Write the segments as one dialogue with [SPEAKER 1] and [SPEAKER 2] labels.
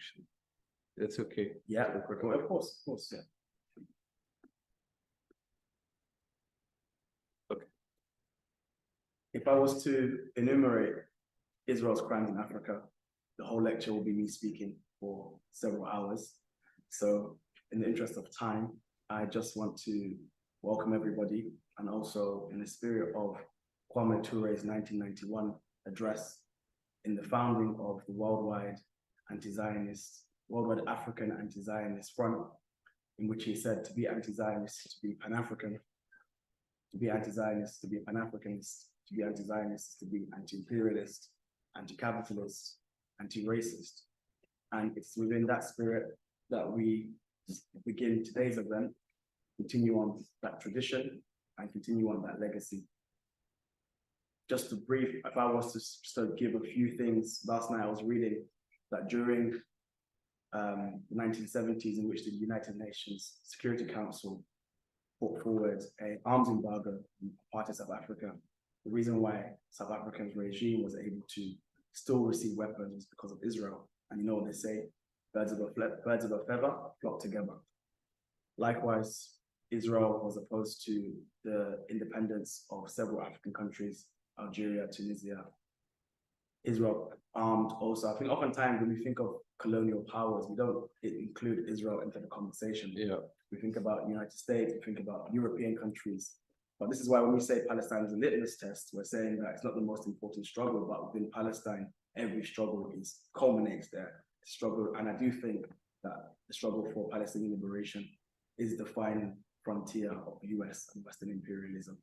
[SPEAKER 1] actually. That's okay.
[SPEAKER 2] Yeah, of course, yeah.
[SPEAKER 1] Okay.
[SPEAKER 2] If I was to enumerate Israel's crimes in Africa, the whole lecture will be me speaking for several hours. So in the interest of time, I just want to welcome everybody, and also in the spirit of Kwame Toure's 1991 address in the founding of the worldwide African anti-Zionist front, in which he said to be anti-Zionist, to be Pan-African, to be anti-Zionist, to be Pan-Africanist, to be anti-Zionist, to be anti-imperialist, anti-capitalist, anti-racist. And it's within that spirit that we begin today's event, continue on that tradition, and continue on that legacy. Just to brief, if I was to give a few things, last night I was reading that during the 1970s, in which the United Nations Security Council put forward an arms embargo in part of South Africa, the reason why South Africa's regime was able to still receive weapons was because of Israel. And you know what they say, birds of a feather flock together. Likewise, Israel was opposed to the independence of several African countries, Algeria, Tunisia. Israel armed also. I think oftentimes when we think of colonial powers, we don't include Israel into the conversation.
[SPEAKER 1] Yeah.
[SPEAKER 2] We think about the United States, we think about European countries. But this is why when we say Palestine is a litmus test, we're saying that it's not the most important struggle, but within Palestine, every struggle culminates there. Struggle, and I do think that the struggle for Palestinian liberation is the final frontier of US and Western imperialism.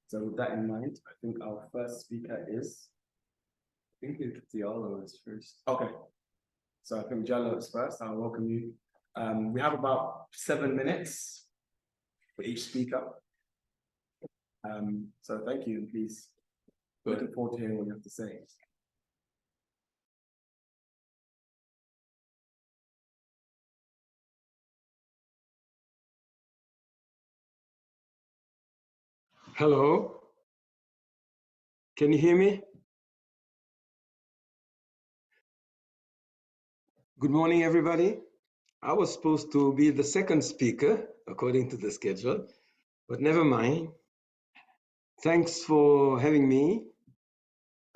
[SPEAKER 2] So with that in mind, I think our first speaker is,
[SPEAKER 1] I think Diallo is first.
[SPEAKER 2] Okay. So I think Diallo is first. I'll welcome you. We have about 7 minutes for each speaker. So thank you, and please, looking forward to hearing what you have to say.
[SPEAKER 3] Hello, can you hear me? Good morning, everybody. I was supposed to be the second speaker, according to the schedule, but never mind. Thanks for having me.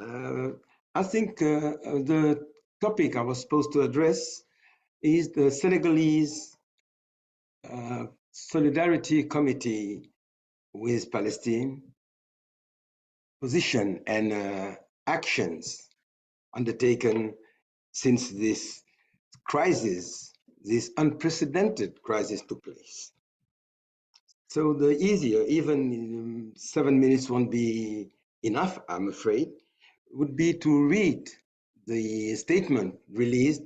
[SPEAKER 3] I think the topic I was supposed to address is the Senegalese Solidarity Committee with Palestine position and actions undertaken since this crisis, this unprecedented crisis took place. So the easier, even 7 minutes won't be enough, I'm afraid, would be to read the statement released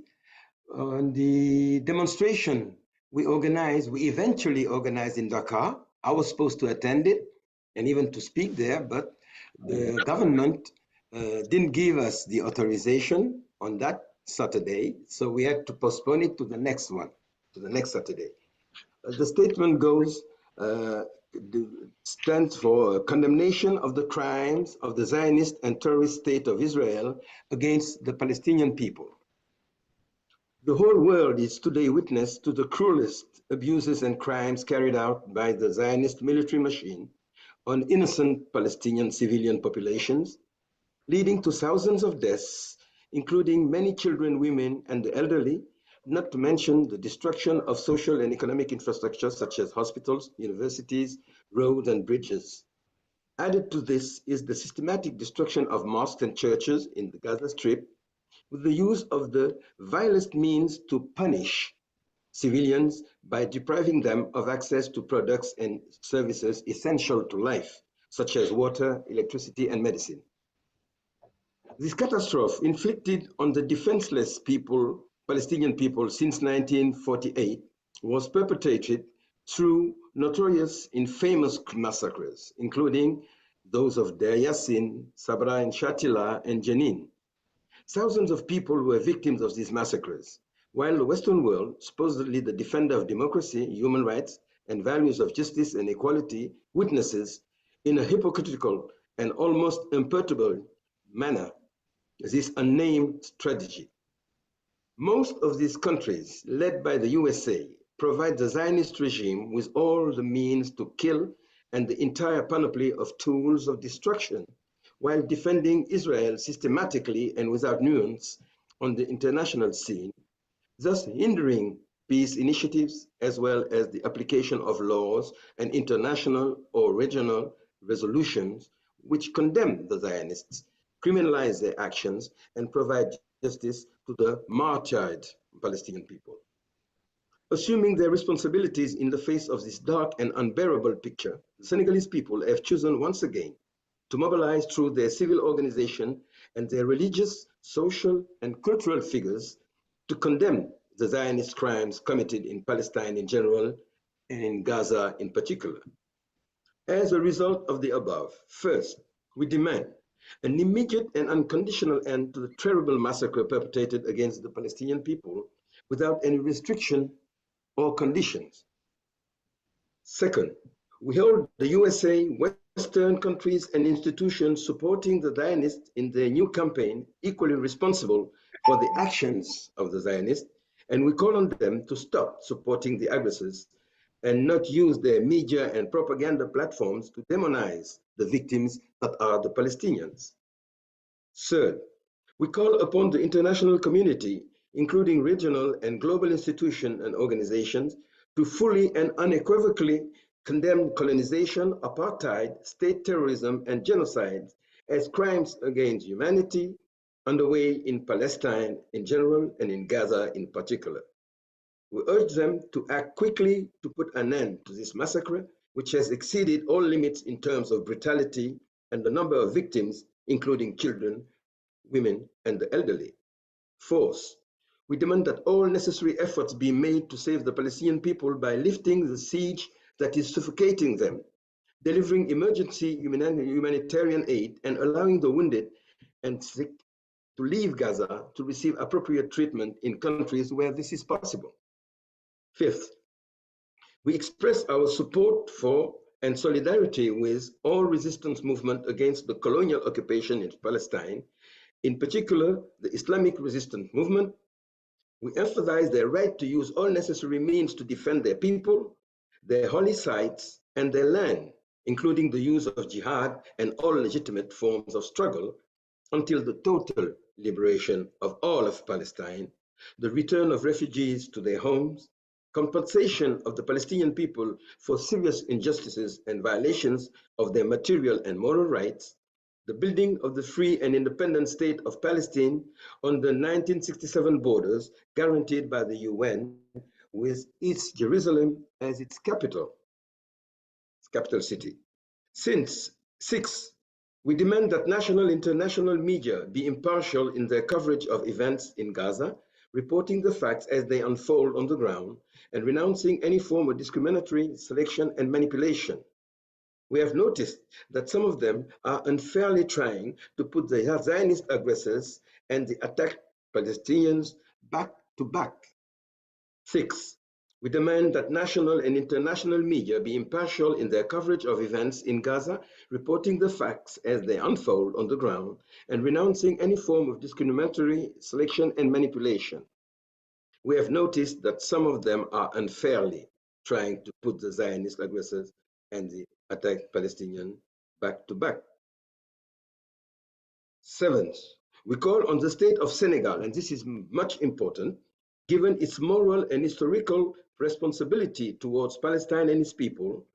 [SPEAKER 3] on the demonstration we eventually organized in Dakar. I was supposed to attend it and even to speak there, but the government didn't give us the authorization on that Saturday, so we had to postpone it to the next one, to the next Saturday. The statement stands for condemnation of the crimes of the Zionist and terrorist state of Israel against the Palestinian people. The whole world is today witness to the cruelest abuses and crimes carried out by the Zionist military machine on innocent Palestinian civilian populations, leading to thousands of deaths, including many children, women, and the elderly, not to mention the destruction of social and economic infrastructure such as hospitals, universities, roads, and bridges. Added to this is the systematic destruction of mosques and churches in the Gaza Strip, with the use of the vilest means to punish civilians by depriving them of access to products and services essential to life, such as water, electricity, and medicine. This catastrophe inflicted on the defenseless people, Palestinian people, since 1948 was perpetrated through notorious infamous massacres, including those of Deir Yassin, Sabra and Shatila, and Jenin. Thousands of people were victims of these massacres, while the Western world, supposedly the defender of democracy, human rights, and values of justice and equality, witnesses in a hypocritical and almost imperturbable manner this unnamed tragedy. Most of these countries, led by the USA, provide the Zionist regime with all the means to kill and the entire panoply of tools of destruction, while defending Israel systematically and without nuance on the international scene, thus hindering peace initiatives as well as the application of laws and international or regional resolutions which condemn the Zionists, criminalize their actions, and provide justice to the martyred Palestinian people. Assuming their responsibilities in the face of this dark and unbearable picture, the Senegalese people have chosen once again to mobilize through their civil organization and their religious, social, and cultural figures to condemn the Zionist crimes committed in Palestine in general and in Gaza in particular. As a result of the above, first, we demand an immediate and unconditional end to the terrible massacre perpetrated against the Palestinian people without any restriction or conditions. Second, we hold the USA, Western countries, and institutions supporting the Zionists in their new campaign equally responsible for the actions of the Zionists, and we call on them to stop supporting the aggressors and not use their media and propaganda platforms to demonize the victims that are the Palestinians. Third, we call upon the international community, including regional and global institutions and organizations, to fully and unequivocally condemn colonization, apartheid, state terrorism, and genocide as crimes against humanity underway in Palestine in general and in Gaza in particular. We urge them to act quickly to put an end to this massacre, which has exceeded all limits in terms of brutality and the number of victims, including children, women, and the elderly. Fourth, we demand that all necessary efforts be made to save the Palestinian people by lifting the siege that is suffocating them, delivering emergency humanitarian aid, and allowing the wounded and sick to leave Gaza to receive appropriate treatment in countries where this is possible. Fifth, we express our support for and solidarity with all resistance movement against the colonial occupation in Palestine, in particular the Islamic resistance movement. We emphasize their right to use all necessary means to defend their people, their holy sites, and their land, including the use of jihad and all legitimate forms of struggle, until the total liberation of all of Palestine, the return of refugees to their homes, compensation of the Palestinian people for serious injustices and violations of their material and moral rights, the building of the free and independent state of Palestine on the 1967 borders guaranteed by the UN, with East Jerusalem as its capital city. Six, we demand that national and international media be impartial in their coverage of events in Gaza, reporting the facts as they unfold on the ground, and renouncing any form of discriminatory selection and manipulation. We have noticed that some of them are unfairly trying to put the Zionist aggressors and the attacked Palestinians back to back. Six, we demand that national and international media be impartial in their coverage of events in Gaza, reporting the facts as they unfold on the ground, and renouncing any form of discriminatory selection and manipulation. We have noticed that some of them are unfairly trying to put the Zionist aggressors and the attacked Palestinians back to back. Seventh, we call on the state of Senegal, and this is much important, given its moral and historical responsibility towards Palestine and its people,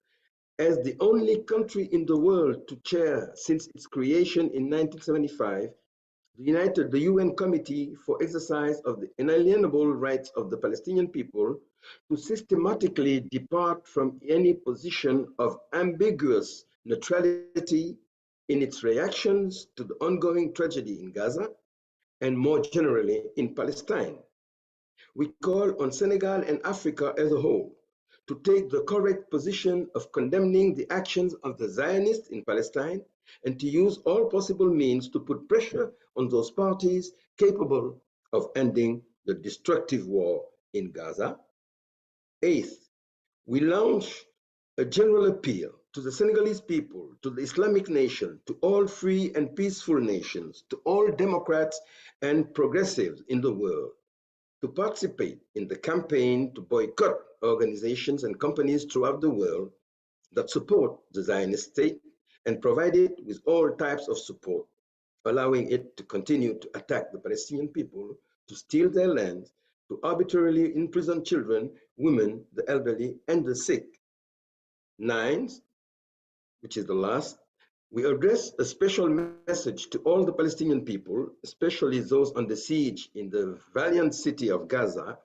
[SPEAKER 3] as the only country in the world to chair since its creation in 1975, the UN Committee for Exercise of the Inalienable Rights of the Palestinian People, to systematically depart from any position of ambiguous neutrality in its reactions to the ongoing tragedy in Gaza and more generally in Palestine. We call on Senegal and Africa as a whole to take the correct position of condemning the actions of the Zionists in Palestine and to use all possible means to put pressure on those parties capable of ending the destructive war in Gaza. Eighth, we launch a general appeal to the Senegalese people, to the Islamic nation, to all free and peaceful nations, to all Democrats and progressives in the world, to participate in the campaign to boycott organizations and companies throughout the world that support the Zionist state and provide it with all types of support, allowing it to continue to attack the Palestinian people, to steal their land, to arbitrarily imprison children, women, the elderly, and the sick. 9, which is the last, we address a special message to all the Palestinian people, especially those under siege in the valiant city of Gaza,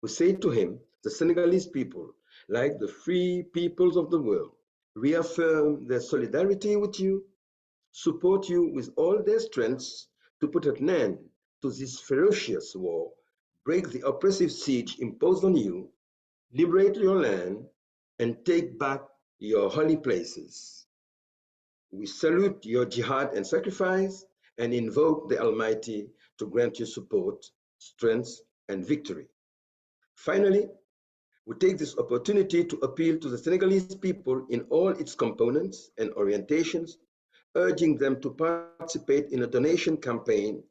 [SPEAKER 3] who say to him, the Senegalese people, like the free peoples of the world, reaffirm their solidarity with you, support you with all their strengths to put an end to this ferocious war, break the oppressive siege imposed on you, liberate your land, and take back your holy places. We salute your jihad and sacrifice and invoke the Almighty to grant you support, strength, and victory. Finally, we take this opportunity to appeal to the Senegalese people in all its components and orientations, urging them to participate in a donation campaign,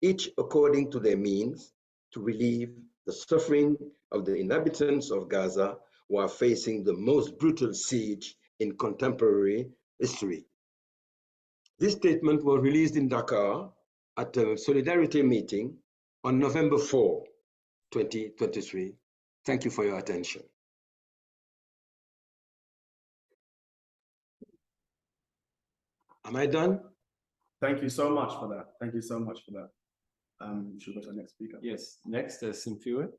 [SPEAKER 3] each according to their means, to relieve the suffering of the inhabitants of Gaza who are facing the most brutal siege in contemporary history. This statement was released in Dakar at a solidarity meeting on November 4, 2023. Thank you for your attention. Am I done?
[SPEAKER 2] Thank you so much for that. Thank you so much for that. Should we go to the next speaker?
[SPEAKER 1] Yes, next is Entevyou.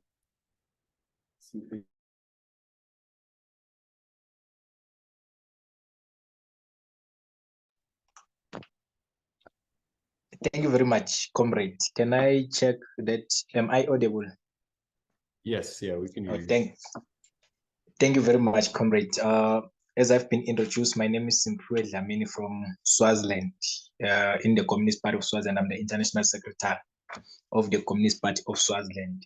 [SPEAKER 4] Thank you very much, comrade. Can I check that? Am I audible?
[SPEAKER 1] Yes, yeah, we can hear you.
[SPEAKER 4] Thank you very much, comrade. As I've been introduced, my name is Entevyou Dlamini from Swaziland, in the Communist Party of Swaziland. I'm the International Secretary of the Communist Party of Swaziland.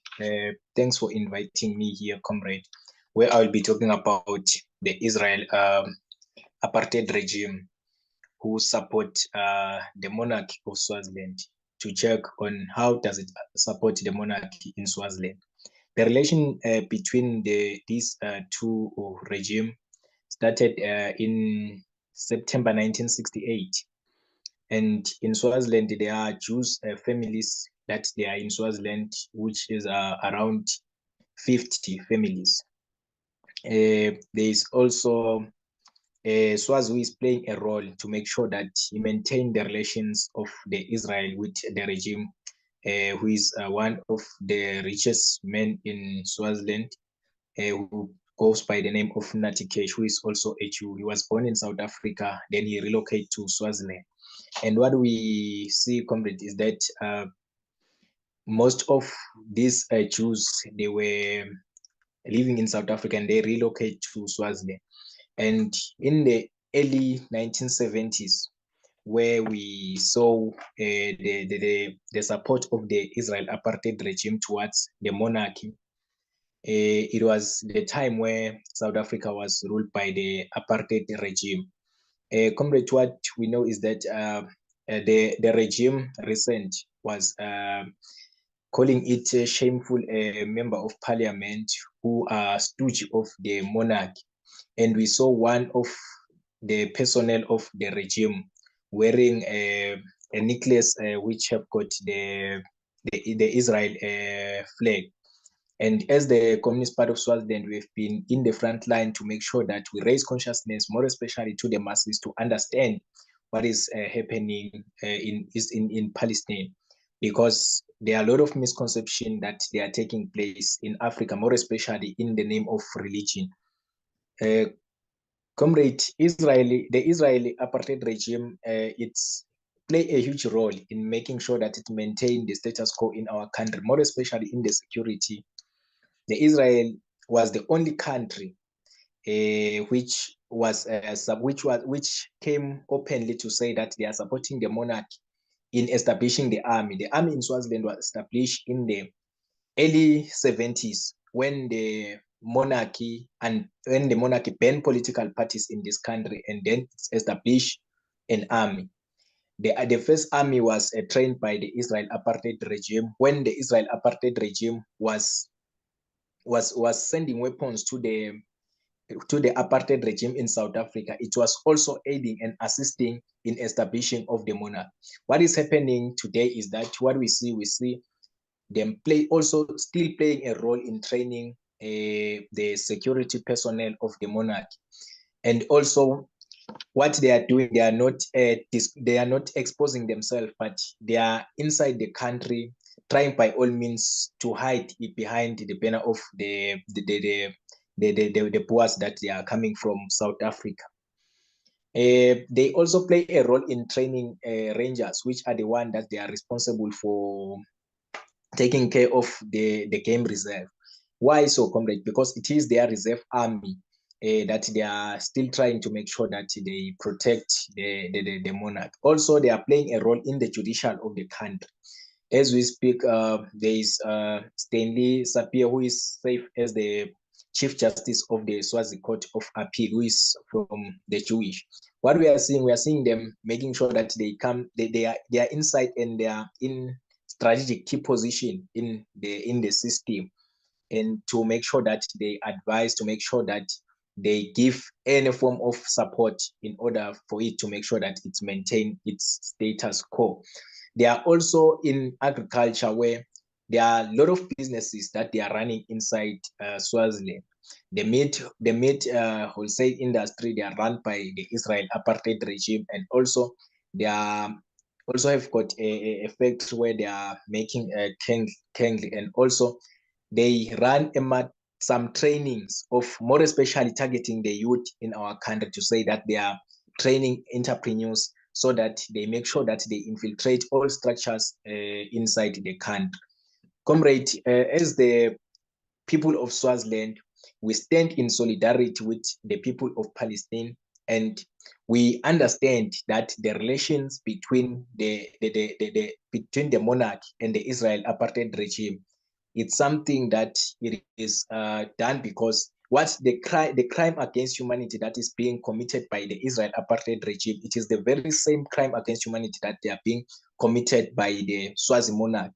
[SPEAKER 4] Thanks for inviting me here, comrade, where I'll be talking about the Israel apartheid regime who support the monarchy of Swaziland, to check on how does it support the monarchy in Swaziland. The relation between these two regimes started in September 1968. And in Swaziland, there are Jews families that they are in Swaziland, which is around 50 families. There is also Swazi is playing a role to make sure that he maintain the relations of the Israel with the regime, who is one of the richest men in Swaziland, who goes by the name of Natikesh, who is also a Jew. He was born in South Africa, then he relocated to Swaziland. And what we see, comrade, is that most of these Jews, they were living in South Africa and they relocated to Swaziland. And in the early 1970s, where we saw the support of the Israel apartheid regime towards the monarchy, it was the time where South Africa was ruled by the apartheid regime. Comrade, what we know is that the regime recent was calling it a shameful member of parliament who are stooge of the monarchy. And we saw one of the personnel of the regime wearing a necklace which have got the Israel flag. And as the Communist Party of Swaziland, we've been in the front line to make sure that we raise consciousness, more especially to the masses, to understand what is happening in Palestine, because there are a lot of misconceptions that they are taking place in Africa, more especially in the name of religion. Comrade, the Israeli apartheid regime, it's play a huge role in making sure that it maintains the status quo in our country, more especially in the security. The Israel was the only country which came openly to say that they are supporting the monarchy in establishing the army. The army in Swaziland was established in the early 70s when the monarchy banned political parties in this country, and then established an army. The first army was trained by the Israel apartheid regime. When the Israel apartheid regime was sending weapons to the apartheid regime in South Africa, it was also aiding and assisting in establishing of the monarch. What is happening today is that what we see them still playing a role in training the security personnel of the monarch. And also what they are doing, they are not exposing themselves, but they are inside the country trying by all means to hide behind the banner of the boers that they are coming from South Africa. They also play a role in training rangers, which are the one that they are responsible for taking care of the game reserve. Why so, comrade? Because it is their reserve army that they are still trying to make sure that they protect the monarch. Also, they are playing a role in the judicial of the country. As we speak, there is Stanley Sapir, who is safe as the Chief Justice of the Swazi Court of Appeal, who is from the Jewish. What we are seeing them making sure that they are inside and they are in strategic key position in the system, and to make sure that they advise, to make sure that they give any form of support in order for it to make sure that it's maintained its status quo. They are also in agriculture, where there are a lot of businesses that they are running inside Swaziland. The meat wholesale industry, they are run by the Israel apartheid regime, and also they are also have got a factory where they are making kangli, and also they run some trainings of more especially targeting the youth in our country, to say that they are training entrepreneurs so that they make sure that they infiltrate all structures inside the country. Comrade, as the people of Swaziland, we stand in solidarity with the people of Palestine, and we understand that the relations between between the monarch and the Israel apartheid regime, it's something that it is done because what's the crime against humanity that is being committed by the Israel apartheid regime, it is the very same crime against humanity that they are being committed by the Swazi monarch.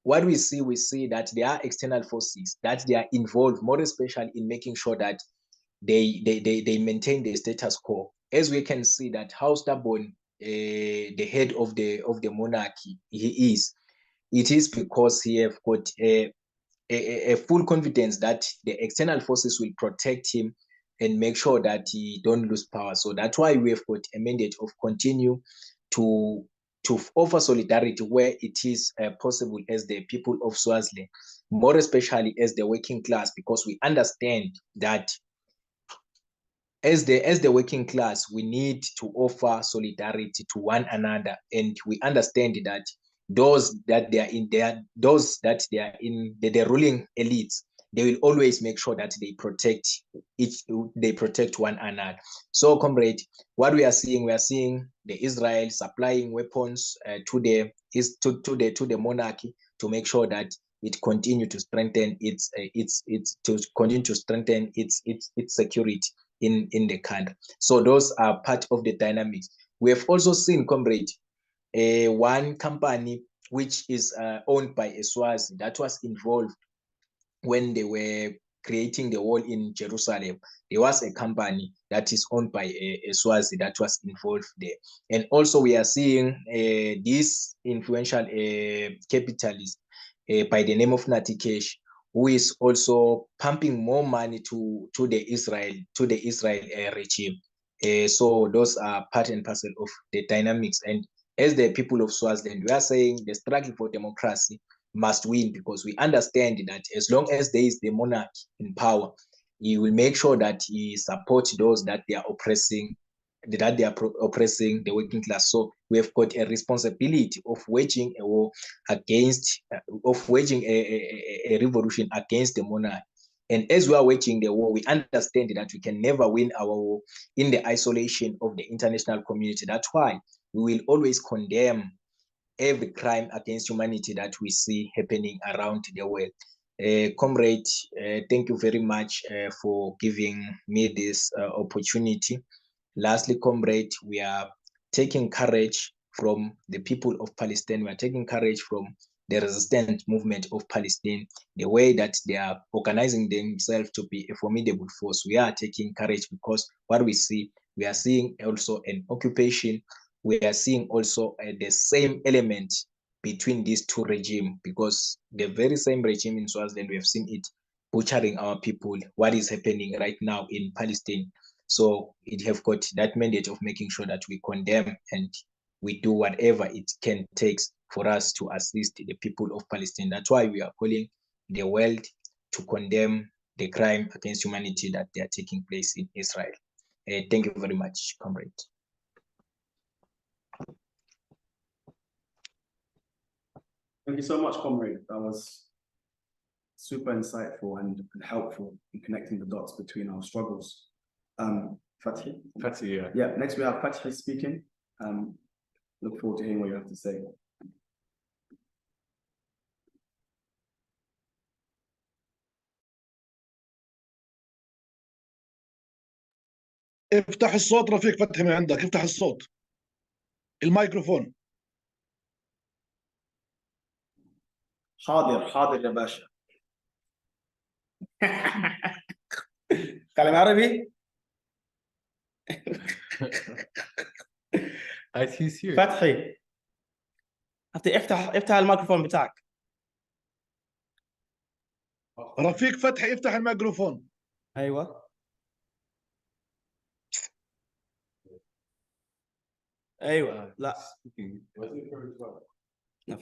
[SPEAKER 4] What we see that there are external forces that they are involved, more especially in making sure that they maintain the status quo. As we can see that how stubborn the head of the monarchy he is, it is because he have got a full confidence that the external forces will protect him and make sure that he don't lose power. So that's why we have got a mandate of continue to offer solidarity where it is possible as the people of Swaziland, more especially as the working class, because we understand that as the working class, we need to offer solidarity to one another, and we understand that those that they are in the ruling elites, they will always make sure that they protect one another. So, comrade, what we are seeing the Israel supplying weapons to the monarchy to make sure that it continue to strengthen its security in the country. So those are part of the dynamics. We have also seen, comrade, one company which is owned by a Swazi that was involved when they were creating the wall in Jerusalem. There was a company that is owned by a Swazi that was involved there. And also we are seeing this influential capitalist by the name of Natikesh, who is also pumping more money to the Israel regime. So those are part and parcel of the dynamics. And as the people of Swaziland, we are saying the struggle for democracy must win, because we understand that as long as there is the monarch in power, he will make sure that he supports those that they are oppressing, oppressing the working class. So we have got a responsibility of waging a war against, a revolution against the monarch. And as we are waging the war, we understand that we can never win our war in the isolation of the international community. That's why we will always condemn every crime against humanity that we see happening around the world. Comrade, thank you very much for giving me this opportunity. Lastly, comrade, we are taking courage from the people of Palestine. We are taking courage from the resistance movement of Palestine, the way that they are organizing themselves to be a formidable force. We are taking courage because what we are seeing also an occupation. We are seeing also the same element between these two regimes, because the very same regime in Swaziland, we have seen it butchering our people. What is happening right now in Palestine? So it have got that mandate of making sure that we condemn and we do whatever it can take for us to assist the people of Palestine. That's why we are calling the world to condemn the crime against humanity that they are taking place in Israel. Thank you very much, comrade.
[SPEAKER 2] Thank you so much, comrade. That was super insightful and helpful in connecting the dots between our struggles. Fathi?
[SPEAKER 1] Fathi, yeah.
[SPEAKER 2] Yeah, next we have Fathi speaking. Look forward to hearing what you have to say.
[SPEAKER 5] افتح الصوت رفيق فتحي من عندك، افتح الصوت الميكروفون.
[SPEAKER 2] حاضر حاضر يا باشا. كلام عربي؟
[SPEAKER 1] he's here.
[SPEAKER 2] فتحي افتح الميكروفون بتاعك.
[SPEAKER 5] رفيق فتحي افتح الميكروفون.
[SPEAKER 2] ايوه ايوه لا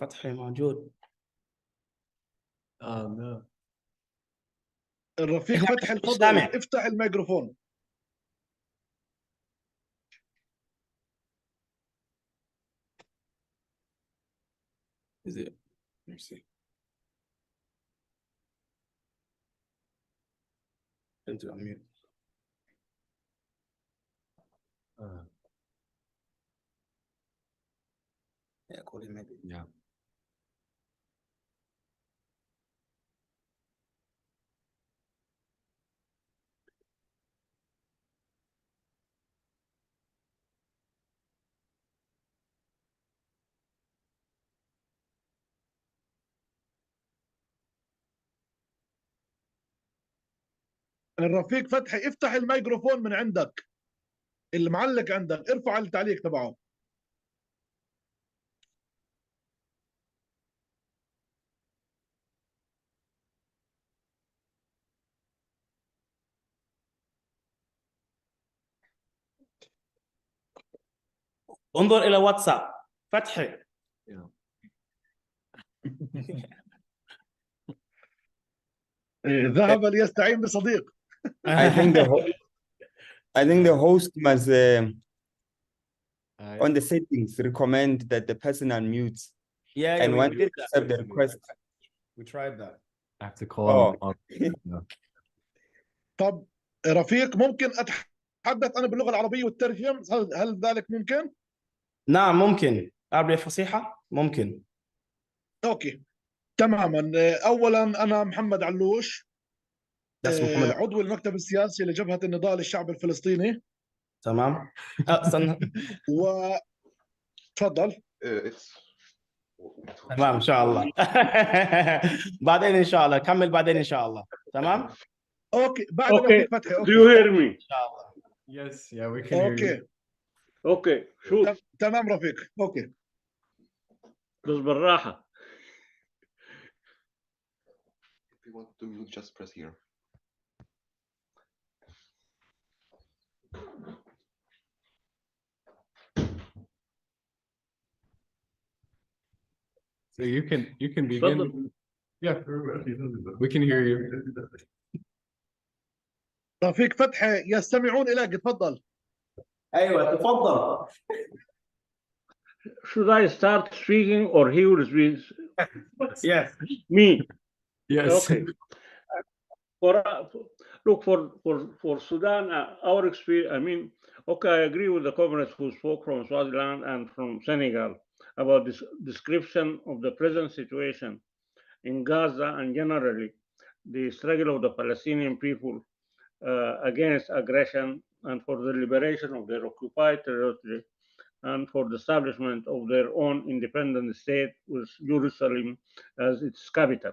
[SPEAKER 2] فتحي موجود.
[SPEAKER 1] no.
[SPEAKER 5] الرفيق فتحي الفضل افتح الميكروفون.
[SPEAKER 2] Is it? Let me see. Into unmute. Yeah, call him maybe.
[SPEAKER 1] Yeah.
[SPEAKER 5] الرفيق فتحي افتح الميكروفون من عندك، المعلق عندك ارفع التعليق تبعه.
[SPEAKER 2] انظر الى واتساب فتحي.
[SPEAKER 5] ذهب ليستعين بصديق.
[SPEAKER 6] I think the host must on the settings recommend that the person unmutes.
[SPEAKER 2] Yeah,
[SPEAKER 6] and when
[SPEAKER 2] we
[SPEAKER 6] accept the request,
[SPEAKER 2] we tried that.
[SPEAKER 1] I have to call him.
[SPEAKER 5] طب رفيق ممكن اتحدث انا باللغه العربيه والترجم؟ هل ذلك ممكن؟
[SPEAKER 2] نعم ممكن. عربية فصيحة ممكن.
[SPEAKER 5] اوكي تماما. اولا انا محمد علوش، عضو المكتب السياسي لجبهه النضال للشعب الفلسطيني.
[SPEAKER 2] تمام. استنى.
[SPEAKER 5] تفضل.
[SPEAKER 2] تمام ان شاء الله. بعدين ان شاء الله كمل بعدين ان شاء الله. تمام.
[SPEAKER 5] اوكي بعد رفيق فتحي.
[SPEAKER 7] Do you hear me?
[SPEAKER 2] ان شاء الله.
[SPEAKER 1] Yes, yeah, we can hear you.
[SPEAKER 7] اوكي شوف.
[SPEAKER 5] تمام رفيق. اوكي
[SPEAKER 7] بس بالراحة.
[SPEAKER 8] If you want to mute, just press here.
[SPEAKER 1] So you can begin. Yeah, we can hear you.
[SPEAKER 5] رفيق فتحي يستمعون إليك، تفضل.
[SPEAKER 2] ايوه تفضل.
[SPEAKER 7] Should I start speaking or he will speak?
[SPEAKER 2] Yes.
[SPEAKER 7] Me.
[SPEAKER 1] Yes.
[SPEAKER 7] Okay. For Sudan, our experience, I mean, okay, I agree with the comrades who spoke from Swaziland and from Senegal about this description of the present situation in Gaza and generally the struggle of the Palestinian people against aggression and for the liberation of their occupied territory and for the establishment of their own independent state with Jerusalem as its capital.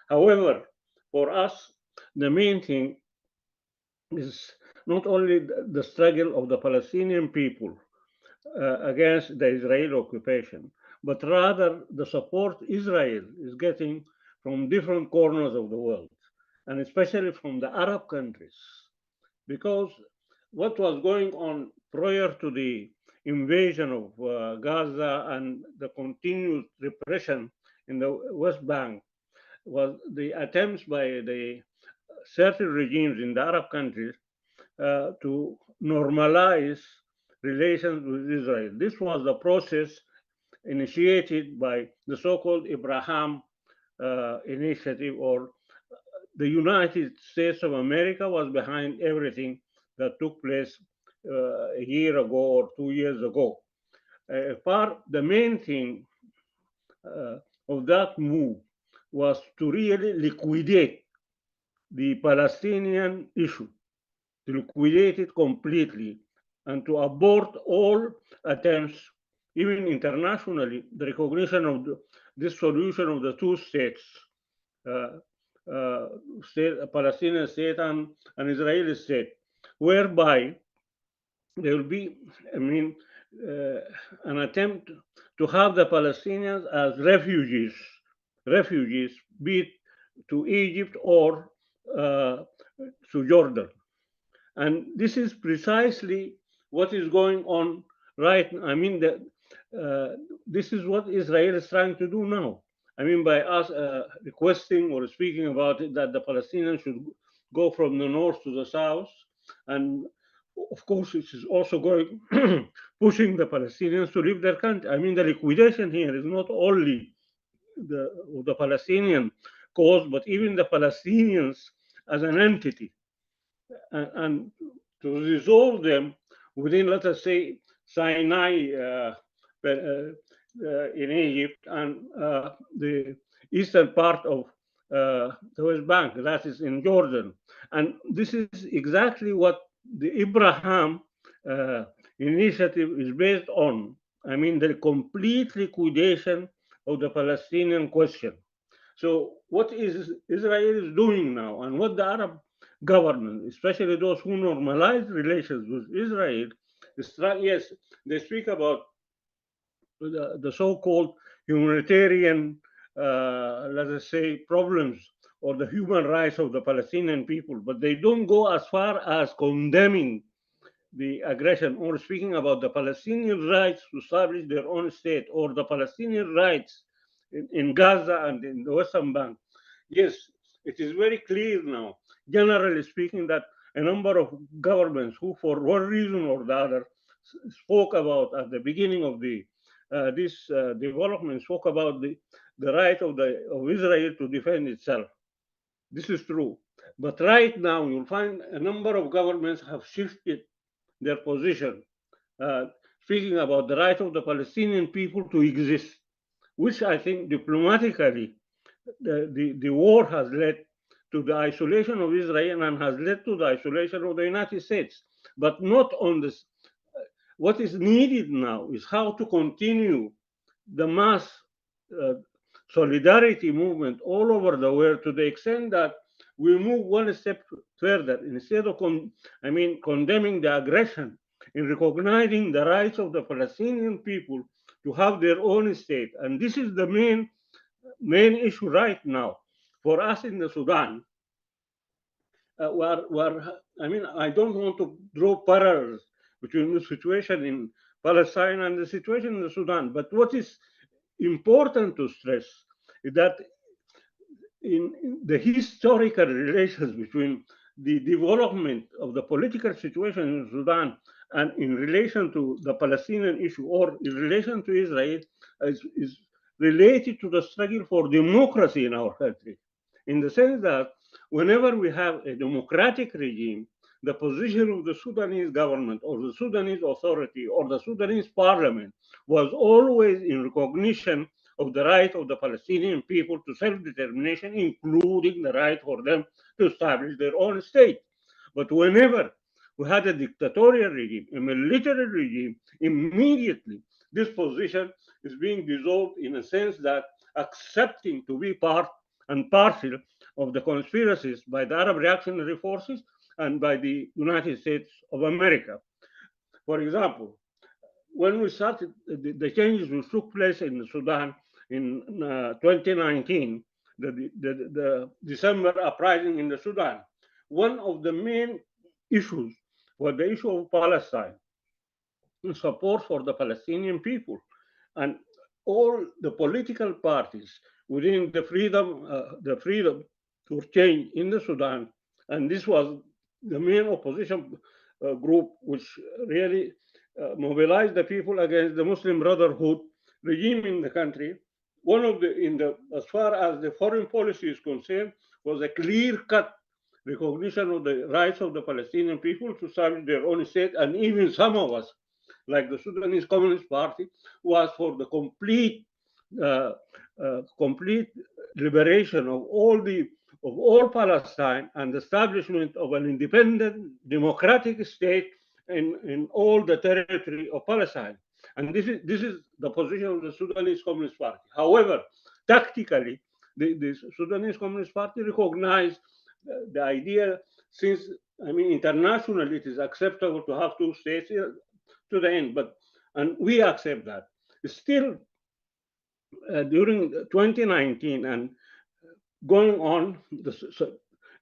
[SPEAKER 7] However, for us, the main thing is not only the struggle of the Palestinian people against the Israeli occupation, but rather the support Israel is getting from different corners of the world, and especially from the Arab countries. Because what was going on prior to the invasion of Gaza and the continued repression in the West Bank was the attempts by the certain regimes in the Arab countries to normalize relations with Israel. This was the process initiated by the so-called Abraham Initiative, or the United States of America was behind everything that took place a year ago or 2 years ago. The main thing of that move was to really liquidate the Palestinian issue, to liquidate it completely, and to abort all attempts, even internationally, the recognition of this solution of the two states, a Palestinian state and an Israeli state, whereby there will be, an attempt to have the Palestinians as refugees, be it to Egypt or to Jordan. And this is precisely what is going on right now. This is what Israel is trying to do now. By us requesting or speaking about it, that the Palestinians should go from the north to the south. And of course, it is also going, pushing the Palestinians to leave their country. The liquidation here is not only the Palestinian cause, but even the Palestinians as an entity. And to resolve them within, let us say, Sinai in Egypt and the eastern part of the West Bank, that is in Jordan. And this is exactly what the Abraham Initiative is based on. The complete liquidation of the Palestinian question. So what is Israel is doing now, and what the Arab government, especially those who normalize relations with Israel, yes, they speak about the so-called humanitarian, let us say, problems or the human rights of the Palestinian people, but they don't go as far as condemning the aggression or speaking about the Palestinian rights to establish their own state or the Palestinian rights in Gaza and in the Western Bank. Yes, it is very clear now, generally speaking, that a number of governments who, for one reason or the other, spoke about at the beginning of this development, spoke about the right of Israel to defend itself. This is true. But right now, you'll find a number of governments have shifted their position, speaking about the right of the Palestinian people to exist, which I think diplomatically the war has led to the isolation of Israel and has led to the isolation of the United States. But not on this. What is needed now is how to continue the mass solidarity movement all over the world, to the extent that we move one step further. Instead of condemning the aggression, in recognizing the rights of the Palestinian people to have their own state. And this is the main issue right now for us in the Sudan. I don't want to draw parallels between the situation in Palestine and the situation in the Sudan, but what is important to stress is that in the historical relations between the development of the political situation in Sudan and in relation to the Palestinian issue, or in relation to Israel, is related to the struggle for democracy in our country, in the sense that whenever we have a democratic regime, the position of the Sudanese government or the Sudanese authority or the Sudanese parliament was always in recognition of the right of the Palestinian people to self-determination, including the right for them to establish their own state. But whenever we had a dictatorial regime, a military regime. Immediately, this position is being dissolved in a sense that accepting to be part and parcel of the conspiracies by the Arab reactionary forces and by the United States of America. For example, when we started the changes which took place in Sudan in 2019, the December uprising in the Sudan, one of the main issues was the issue of Palestine, support for the Palestinian people, and all the political parties within the freedom to change in the Sudan, and this was the main opposition group which really mobilized the people against the Muslim Brotherhood regime in the country. One of as far as the foreign policy is concerned, was a clear-cut recognition of the rights of the Palestinian people to establish their own state, and even some of us, like the Sudanese Communist Party, was for the complete liberation of all Palestine and establishment of an independent democratic state in all the territory of Palestine. And this is the position of the Sudanese Communist Party. However, tactically, the Sudanese Communist Party recognized the idea, since, I mean, internationally it is acceptable to have two states to the end, and we accept that. Still, during 2019 and going on,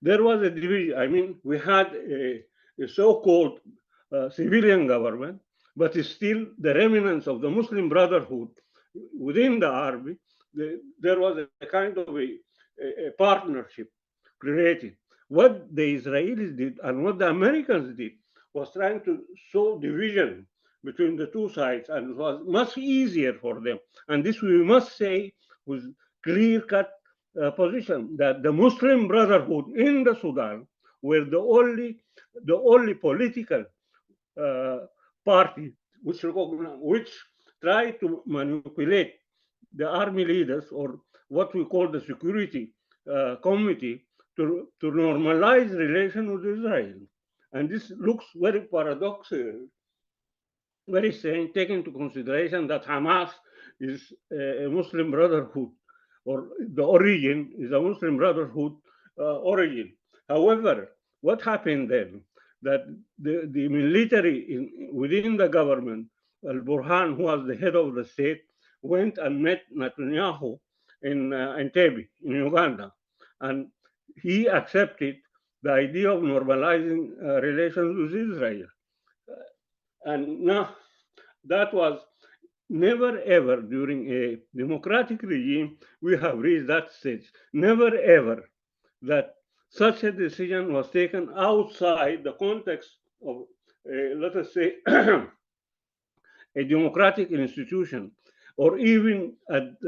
[SPEAKER 7] there was a division. I mean, we had a so-called civilian government, but still the remnants of the Muslim Brotherhood within the army. There was a kind of a partnership created. What the Israelis did and what the Americans did was trying to sow division between the two sides, and it was much easier for them. And this, we must say, was clear-cut position that the Muslim Brotherhood in the Sudan were the only political party which tried to manipulate the army leaders, or what we call the security committee, to normalize relations with Israel. And this looks very paradoxical, very strange, taking into consideration that Hamas is a Muslim Brotherhood, or the origin is a Muslim Brotherhood origin. However, what happened then, that the military within the government, Al-Burhan, who was the head of the state, went and met Netanyahu in Entevyou, in Uganda, and he accepted the idea of normalizing relations with Israel. And now, that was never ever during a democratic regime we have reached that stage. Never ever that such a decision was taken outside the context of, let us say, a democratic institution, or even at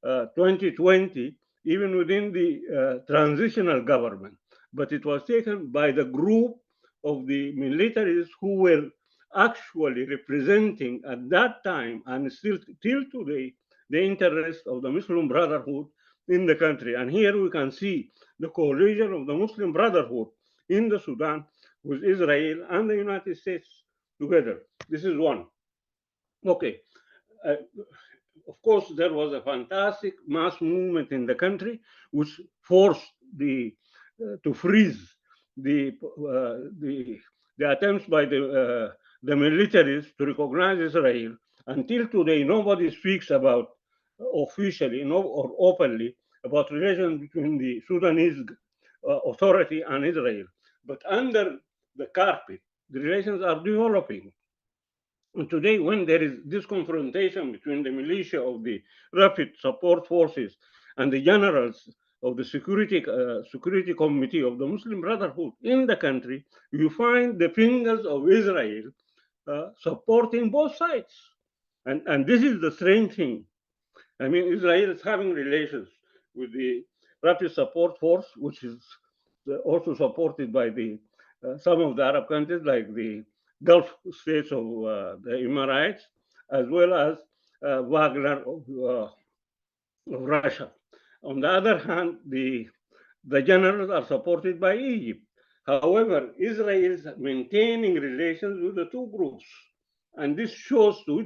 [SPEAKER 7] 2020, even within the transitional government. But it was taken by the group of the militaries who were actually representing at that time, and still till today, the interest of the Muslim Brotherhood in the country. And here we can see the coalition of the Muslim Brotherhood in the Sudan with Israel and the United States together. This is one. Okay. Of course, there was a fantastic mass movement in the country which forced to freeze the attempts by the militaries to recognize Israel. Until today, nobody speaks about officially or openly about relations between the Sudanese authority and Israel. But under the carpet, the relations are developing. And today, when there is this confrontation between the militia of the Rapid Support Forces and the generals of the security committee of the Muslim Brotherhood in the country, you find the fingers of Israel supporting both sides. And this is the strange thing. I mean, Israel is having relations with the Rapid Support Force, which is also supported by some of the Arab countries, like the Gulf states of the Emirates, as well as Wagner of Russia. On the other hand, the generals are supported by Egypt. However, Israel is maintaining relations with the two groups. And this shows to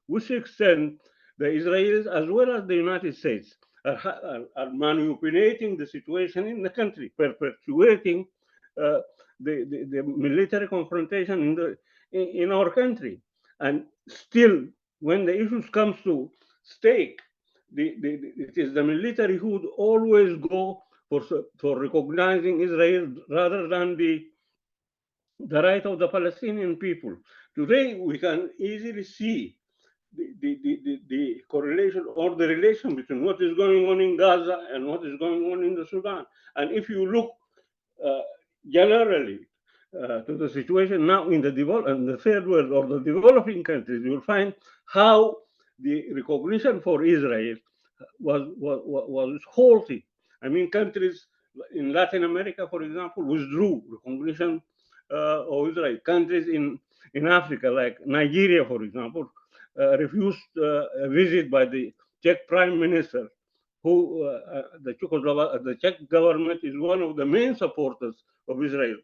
[SPEAKER 7] which extent the Israelis, as well as the United States, are manipulating the situation in the country, perpetuating the military confrontation in our country. And still, when the issues comes to stake, it is the military who would always go for recognizing Israel rather than the right of the Palestinian people. Today, we can easily see the correlation or the relation between what is going on in Gaza and what is going on in the Sudan. And if you look generally to the situation now in the third world or the developing countries, you will find how the recognition for Israel was halted. I mean, countries in Latin America, for example, withdrew recognition of Israel. Countries in Africa, like Nigeria, for example, refused a visit by the Czech Prime Minister, who the Czech government is one of the main supporters of Israel.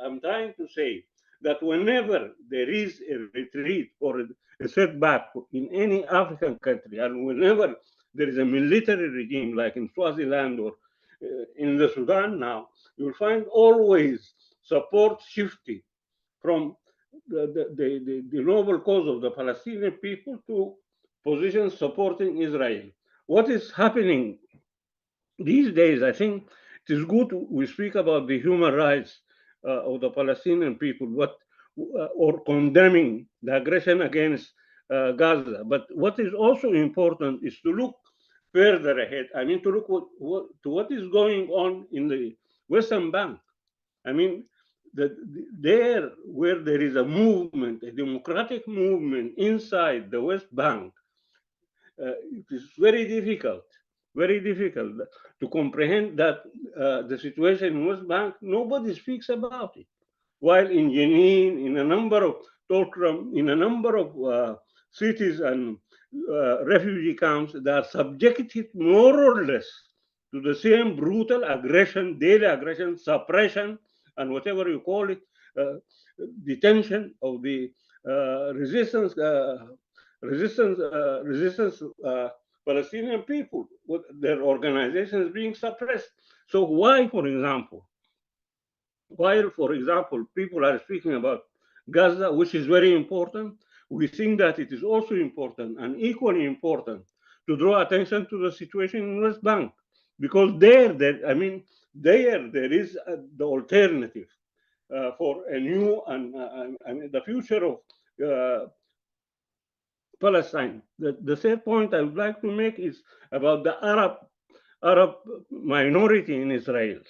[SPEAKER 7] I'm trying to say that whenever there is a retreat or a setback in any African country, and whenever there is a military regime like in Swaziland or in the Sudan now, you'll find always support shifting from the noble cause of the Palestinian people to positions supporting Israel. What is happening these days, I think it is good we speak about the human rights of the Palestinian people, or condemning the aggression against Gaza. But what is also important is to look further ahead. I mean, to look to what is going on in the Western Bank. I mean, there where there is a movement, a democratic movement inside the West Bank, it is very difficult to comprehend that the situation in West Bank, nobody speaks about it. While in Jenin, in a number of Tulkram, in a number of cities and refugee camps, they are subjected more or less to the same brutal aggression, daily aggression, suppression, and whatever you call it, detention of the resistance Palestinian people, with their organizations being suppressed. So why, for example, people are speaking about Gaza, which is very important, we think that it is also important and equally important to draw attention to the situation in West Bank, because there is the alternative for a new and the future of Palestine. The third point I would like to make is about the Arab minority in Israel,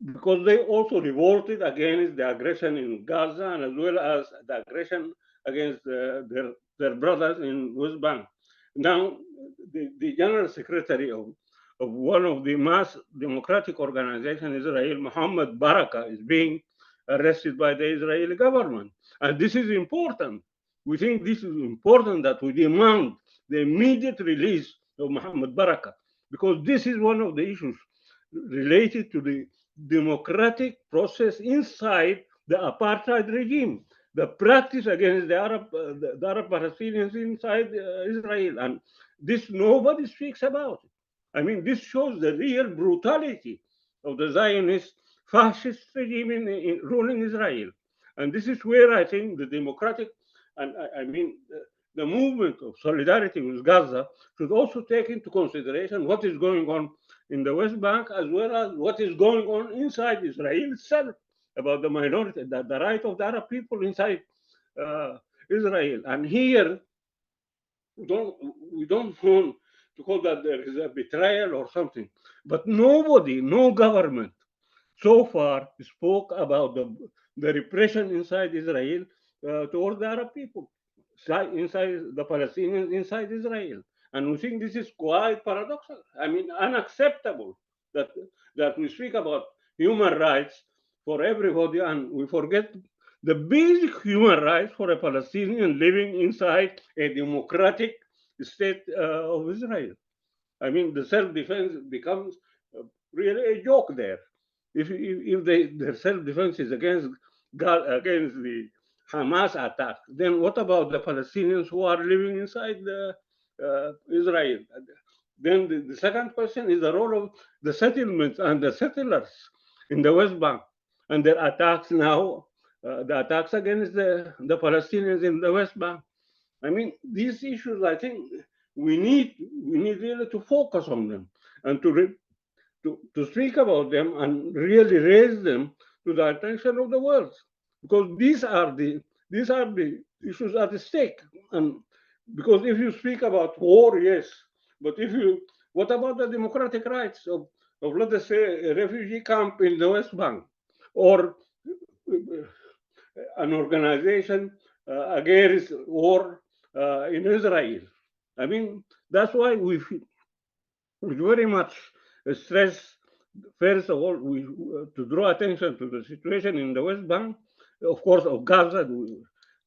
[SPEAKER 7] because they also revolted against the aggression in Gaza and as well as the aggression against their brothers in West Bank. Now, the general secretary of one of the mass democratic organizations in Israel, Mohammed Baraka, is being arrested by the Israeli government. And this is important. We think this is important that we demand the immediate release of Mohammed Baraka, because this is one of the issues related to the democratic process inside the apartheid regime, the practice against the Arab Palestinians inside Israel. And this nobody speaks about it. I mean, this shows the real brutality of the Zionist fascist regime in ruling Israel. And this is where I think the democratic, and the movement of solidarity with Gaza should also take into consideration what is going on in the West Bank, as well as what is going on inside Israel itself, about the minority, the right of the Arab people inside Israel. And here, we don't want to call that there is a betrayal or something, but no government so far spoke about the repression inside Israel towards the Arab people, inside the Palestinians, inside Israel. And we think this is quite paradoxical. I mean, unacceptable that we speak about human rights for everybody and we forget the basic human rights for a Palestinian living inside a democratic state of Israel. I mean, the self-defense becomes really a joke there. if their self-defense is against the Hamas attack, then what about the Palestinians who are living inside Israel? Then the second question is the role of the settlements and the settlers in the West Bank and their attacks now, the attacks against the Palestinians in the West Bank. I mean, these issues, I think we need really to focus on them and to speak about them and really raise them to the attention of the world, because these are the issues at stake. And because if you speak about war, yes, but what about the democratic rights of let us say a refugee camp in the West Bank, or an organization against war in Israel? I mean, that's why we very much stress, first of all, to draw attention to the situation in the West Bank, of course, of Gaza.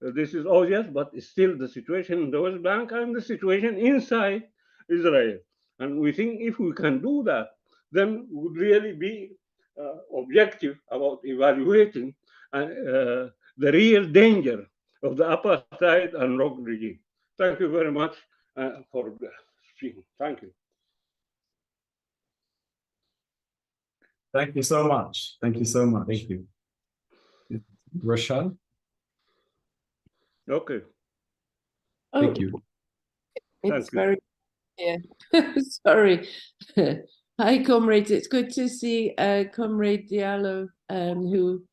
[SPEAKER 7] This is obvious, but still the situation in the West Bank and the situation inside Israel. And we think if we can do that, then we would really be objective about evaluating the real danger of the apartheid and rogue regime. Thank you very much for speaking. Thank you.
[SPEAKER 1] Thank you so much.
[SPEAKER 2] Thank you so much.
[SPEAKER 1] Thank you. Rashad,
[SPEAKER 7] Okay.
[SPEAKER 1] thank you.
[SPEAKER 9] It's
[SPEAKER 7] Thank you.
[SPEAKER 9] very sorry. Hi, comrades. It's good to see Comrade Diallo, who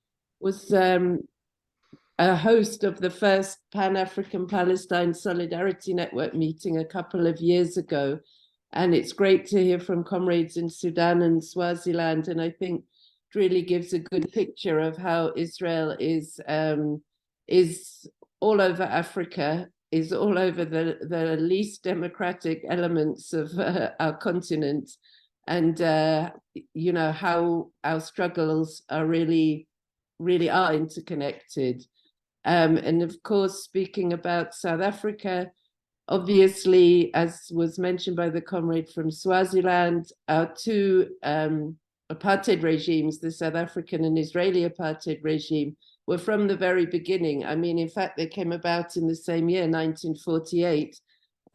[SPEAKER 9] was a host of the first Pan-African Palestine Solidarity Network meeting a couple of years ago. And it's great to hear from comrades in Sudan and Swaziland. And I think it really gives a good picture of how Israel is all over Africa, is all over the least democratic elements of our continent. And, you know, how our struggles are really are interconnected. And of course, speaking about South Africa, obviously, as was mentioned by the comrade from Swaziland, our two apartheid regimes, the South African and Israeli apartheid regime, were from the very beginning. I mean, in fact, they came about in the same year, 1948.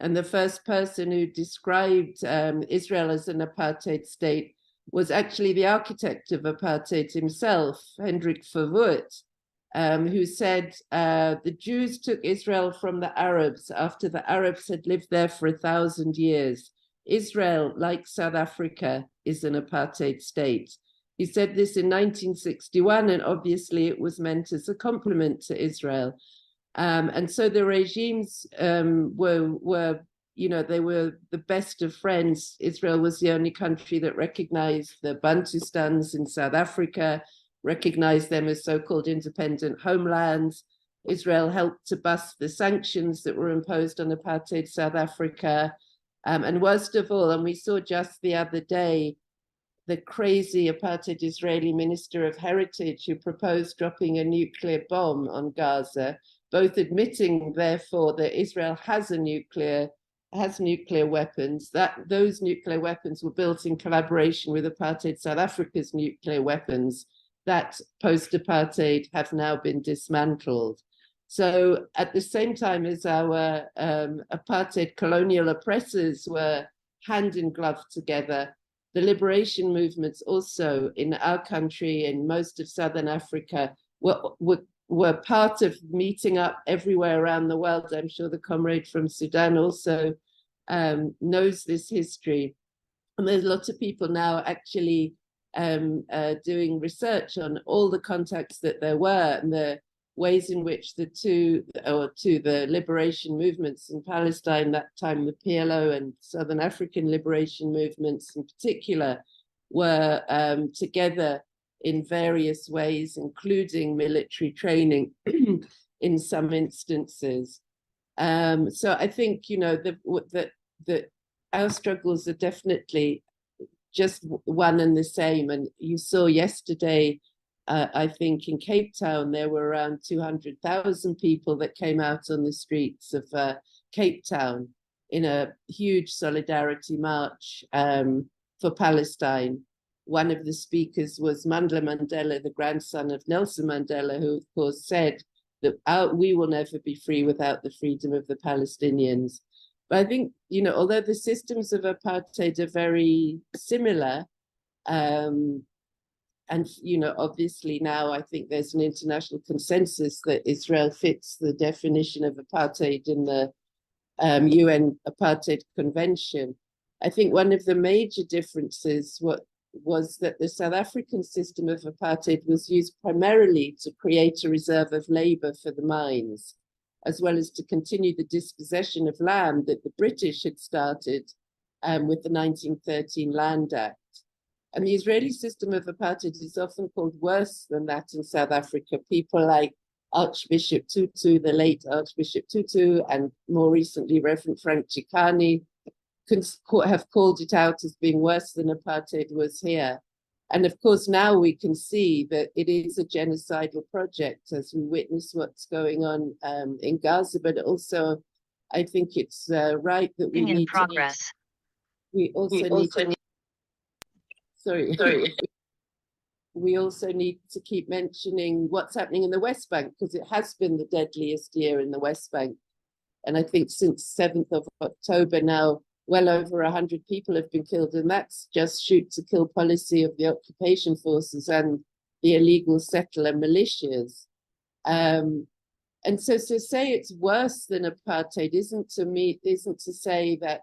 [SPEAKER 9] And the first person who described Israel as an apartheid state was actually the architect of apartheid himself, Hendrik Verwoerd, who said the Jews took Israel from the Arabs after the Arabs had lived there for 1,000 years. Israel, like South Africa, is an apartheid state. He said this in 1961, and obviously it was meant as a compliment to Israel. And so the regimes were, you know, they were the best of friends. Israel was the only country that recognized the Bantustans in South Africa, recognized them as so-called independent homelands. Israel helped to bust the sanctions that were imposed on apartheid South Africa. And worst of all, and we saw just the other day, the crazy apartheid Israeli Minister of Heritage who proposed dropping a nuclear bomb on Gaza, both admitting, therefore, that Israel has nuclear weapons, that those nuclear weapons were built in collaboration with apartheid South Africa's nuclear weapons that post-apartheid have now been dismantled. So at the same time as our apartheid colonial oppressors were hand in glove together, the liberation movements also in our country and most of Southern Africa were part of meeting up everywhere around the world. I'm sure the comrade from Sudan also knows this history. And there's lots of people now actually doing research on all the contacts that there were and the ways in which the liberation movements in Palestine, that time the PLO and Southern African liberation movements in particular, were together in various ways, including military training in some instances. So I think, you know, that our struggles are definitely just one and the same. And you saw yesterday, I think in Cape Town, there were around 200,000 people that came out on the streets of Cape Town in a huge solidarity march for Palestine. one of the speakers was Mandla Mandela, the grandson of Nelson Mandela, who of course said that we will never be free without the freedom of the Palestinians. But I think, you know, although the systems of apartheid are very similar, and, you know, obviously now I think there's an international consensus that Israel fits the definition of apartheid in the UN Apartheid Convention. I think one of the major differences was that the South African system of apartheid was used primarily to create a reserve of labor for the mines, as well as to continue the dispossession of land that the British had started with the 1913 Land Act. And the Israeli system of apartheid is often called worse than that in South Africa. People like Archbishop Tutu, the late Archbishop Tutu, and more recently Reverend Frank Chikane have called it out as being worse than apartheid was here. And of course, now we can see that it is a genocidal project as we witness what's going on in Gaza, but also I think it's right that we need progress. We also need to keep mentioning what's happening in the West Bank, because it has been the deadliest year in the West Bank. And I think since 7th of October now, well over 100 people have been killed, and that's just shoot to kill policy of the occupation forces and the illegal settler militias. And so to say it's worse than apartheid isn't to say that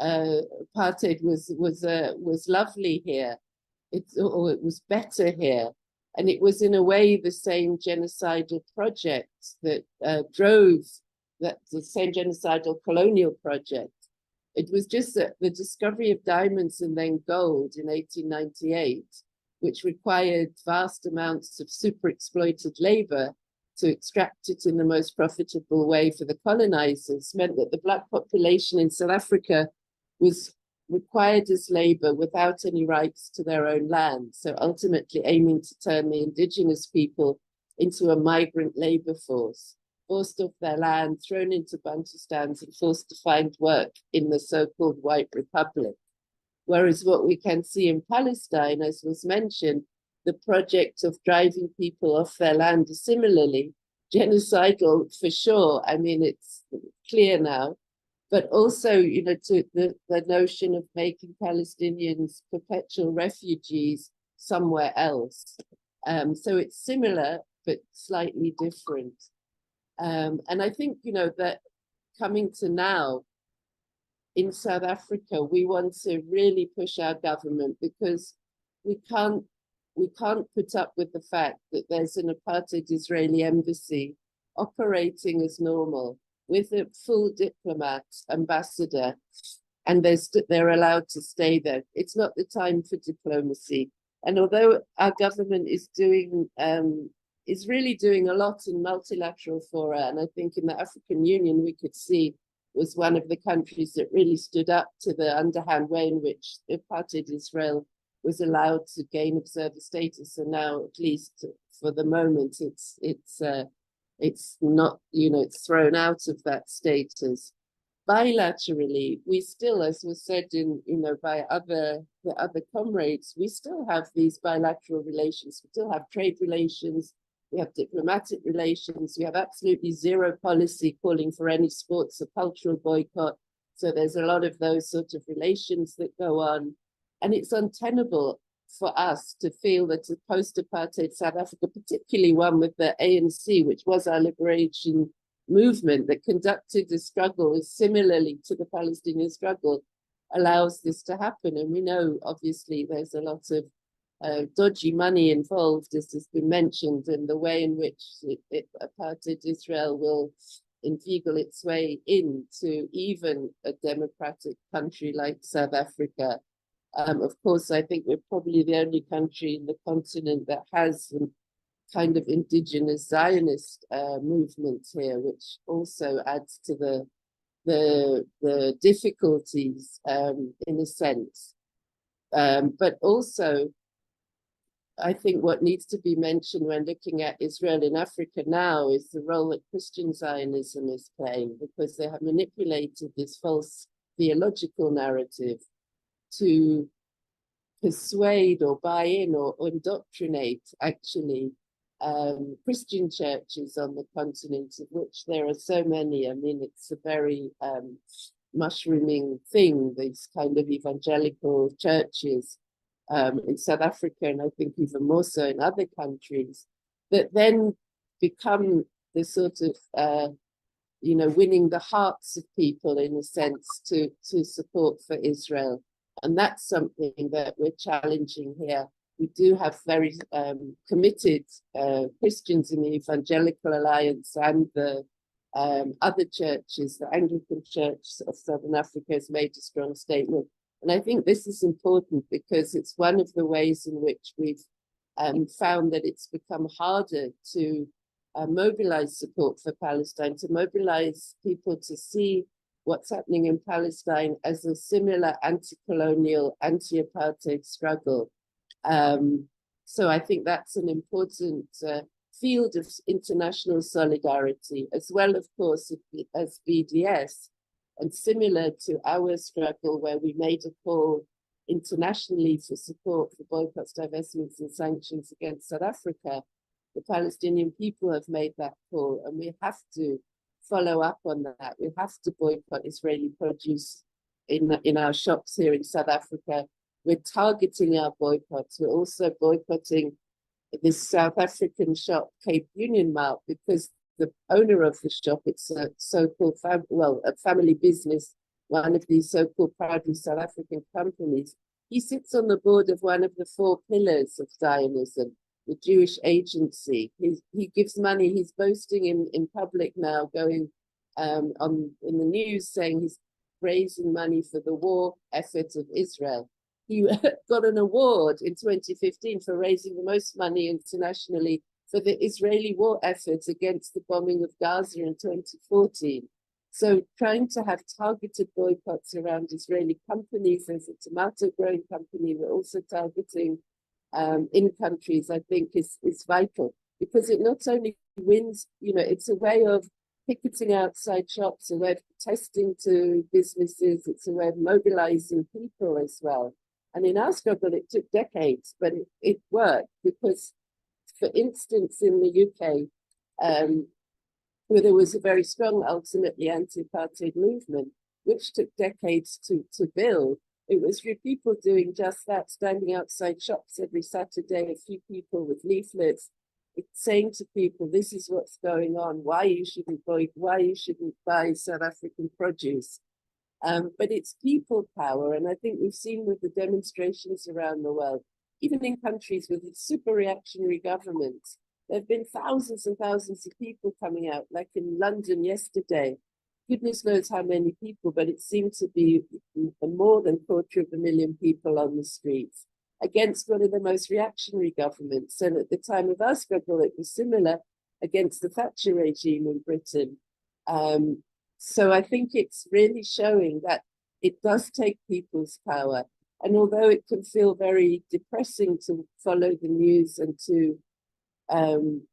[SPEAKER 9] apartheid was lovely here. It was better here. And it was in a way the same genocidal project that drove the same genocidal colonial project. It was just that the discovery of diamonds and then gold in 1898, which required vast amounts of super exploited labor to extract it in the most profitable way for the colonizers, meant that the Black population in South Africa was required as labor without any rights to their own land. So ultimately aiming to turn the indigenous people into a migrant labor force, forced off their land, thrown into Bantustans and forced to find work in the so-called White Republic. Whereas what we can see in Palestine, as was mentioned, the project of driving people off their land is similarly genocidal for sure. I mean, it's clear now, but also, you know, to the notion of making Palestinians perpetual refugees somewhere else. So it's similar, but slightly different. And I think, you know, that coming to now in South Africa, we want to really push our government, because we can't put up with the fact that there's an apartheid Israeli embassy operating as normal with a full diplomat, ambassador, and they're allowed to stay there. It's not the time for diplomacy. And although our government is really doing a lot in multilateral fora, and I think in the African Union we could see was one of the countries that really stood up to the underhand way in which apartheid Israel was allowed to gain observer status, and now, at least for the moment, it's not, you know, it's thrown out of that status. Bilaterally, we still, as was said in, you know, by the other comrades, we still have these bilateral relations. We still have trade relations. We have diplomatic relations. We have absolutely zero policy calling for any sports or cultural boycott. So there's a lot of those sort of relations that go on. And it's untenable for us to feel that a post-apartheid South Africa, particularly one with the ANC, which was our liberation movement that conducted the struggle similarly to the Palestinian struggle, allows this to happen. And we know, obviously, there's a lot of dodgy money involved, as has been mentioned, and the way in which apartheid Israel will inveigle its way into even a democratic country like South Africa. Of course, I think we're probably the only country in the continent that has some kind of indigenous Zionist movement here, which also adds to the difficulties in a sense. But also, I think what needs to be mentioned when looking at Israel in Africa now is the role that Christian Zionism is playing, because they have manipulated this false theological narrative to persuade or buy in or indoctrinate actually Christian churches on the continent, of which there are so many. I mean, it's a very mushrooming thing, these kind of evangelical churches in South Africa, and I think even more so in other countries, that then become the sort of winning the hearts of people in a sense to support for Israel. And that's something that we're challenging here. We do have very committed Christians in the Evangelical Alliance and the other churches. The Anglican Church of Southern Africa has made a strong statement. And I think this is important because it's one of the ways in which we've found that it's become harder to mobilize support for Palestine, to mobilize people to see what's happening in Palestine as a similar anti-colonial, anti-apartheid struggle. So I think that's an important field of international solidarity, as well, of course, as BDS, and similar to our struggle where we made a call internationally for support for boycotts, divestments and sanctions against South Africa. The Palestinian people have made that call, and we have to follow up on that. We have to boycott Israeli produce in our shops here in South Africa. We're targeting our boycotts. We're also boycotting this South African shop, Cape Union Mart, because the owner of the shop, it's a so-called, a family business, one of these so-called proudly South African companies. He sits on the board of one of the 4 pillars of Zionism, the Jewish Agency. He gives money. He's boasting in public now, going in the news, saying he's raising money for the war effort of Israel. He got an award in 2015 for raising the most money internationally for the Israeli war effort against the bombing of Gaza in 2014. So trying to have targeted boycotts around Israeli companies, there's a tomato growing company we're also targeting in countries, I think is vital, because it not only wins, it's a way of picketing outside shops, a way of protesting to businesses, it's a way of mobilizing people as well. And in our struggle, it took decades, but it worked because, for instance, in the UK, where there was a very strong, ultimately anti-apartheid movement, which took decades to build, it was through people doing just that, standing outside shops every Saturday, a few people with leaflets, saying to people, this is what's going on, why you shouldn't buy South African produce. But it's people power, and I think we've seen with the demonstrations around the world, even in countries with super reactionary governments, there have been thousands and thousands of people coming out, like in London yesterday. Goodness knows how many people, but it seemed to be more than 250,000 people on the streets against one of the most reactionary governments. And at the time of our struggle, it was similar against the Thatcher regime in Britain. So I think it's really showing that it does take people's power. And although it can feel very depressing to follow the news and to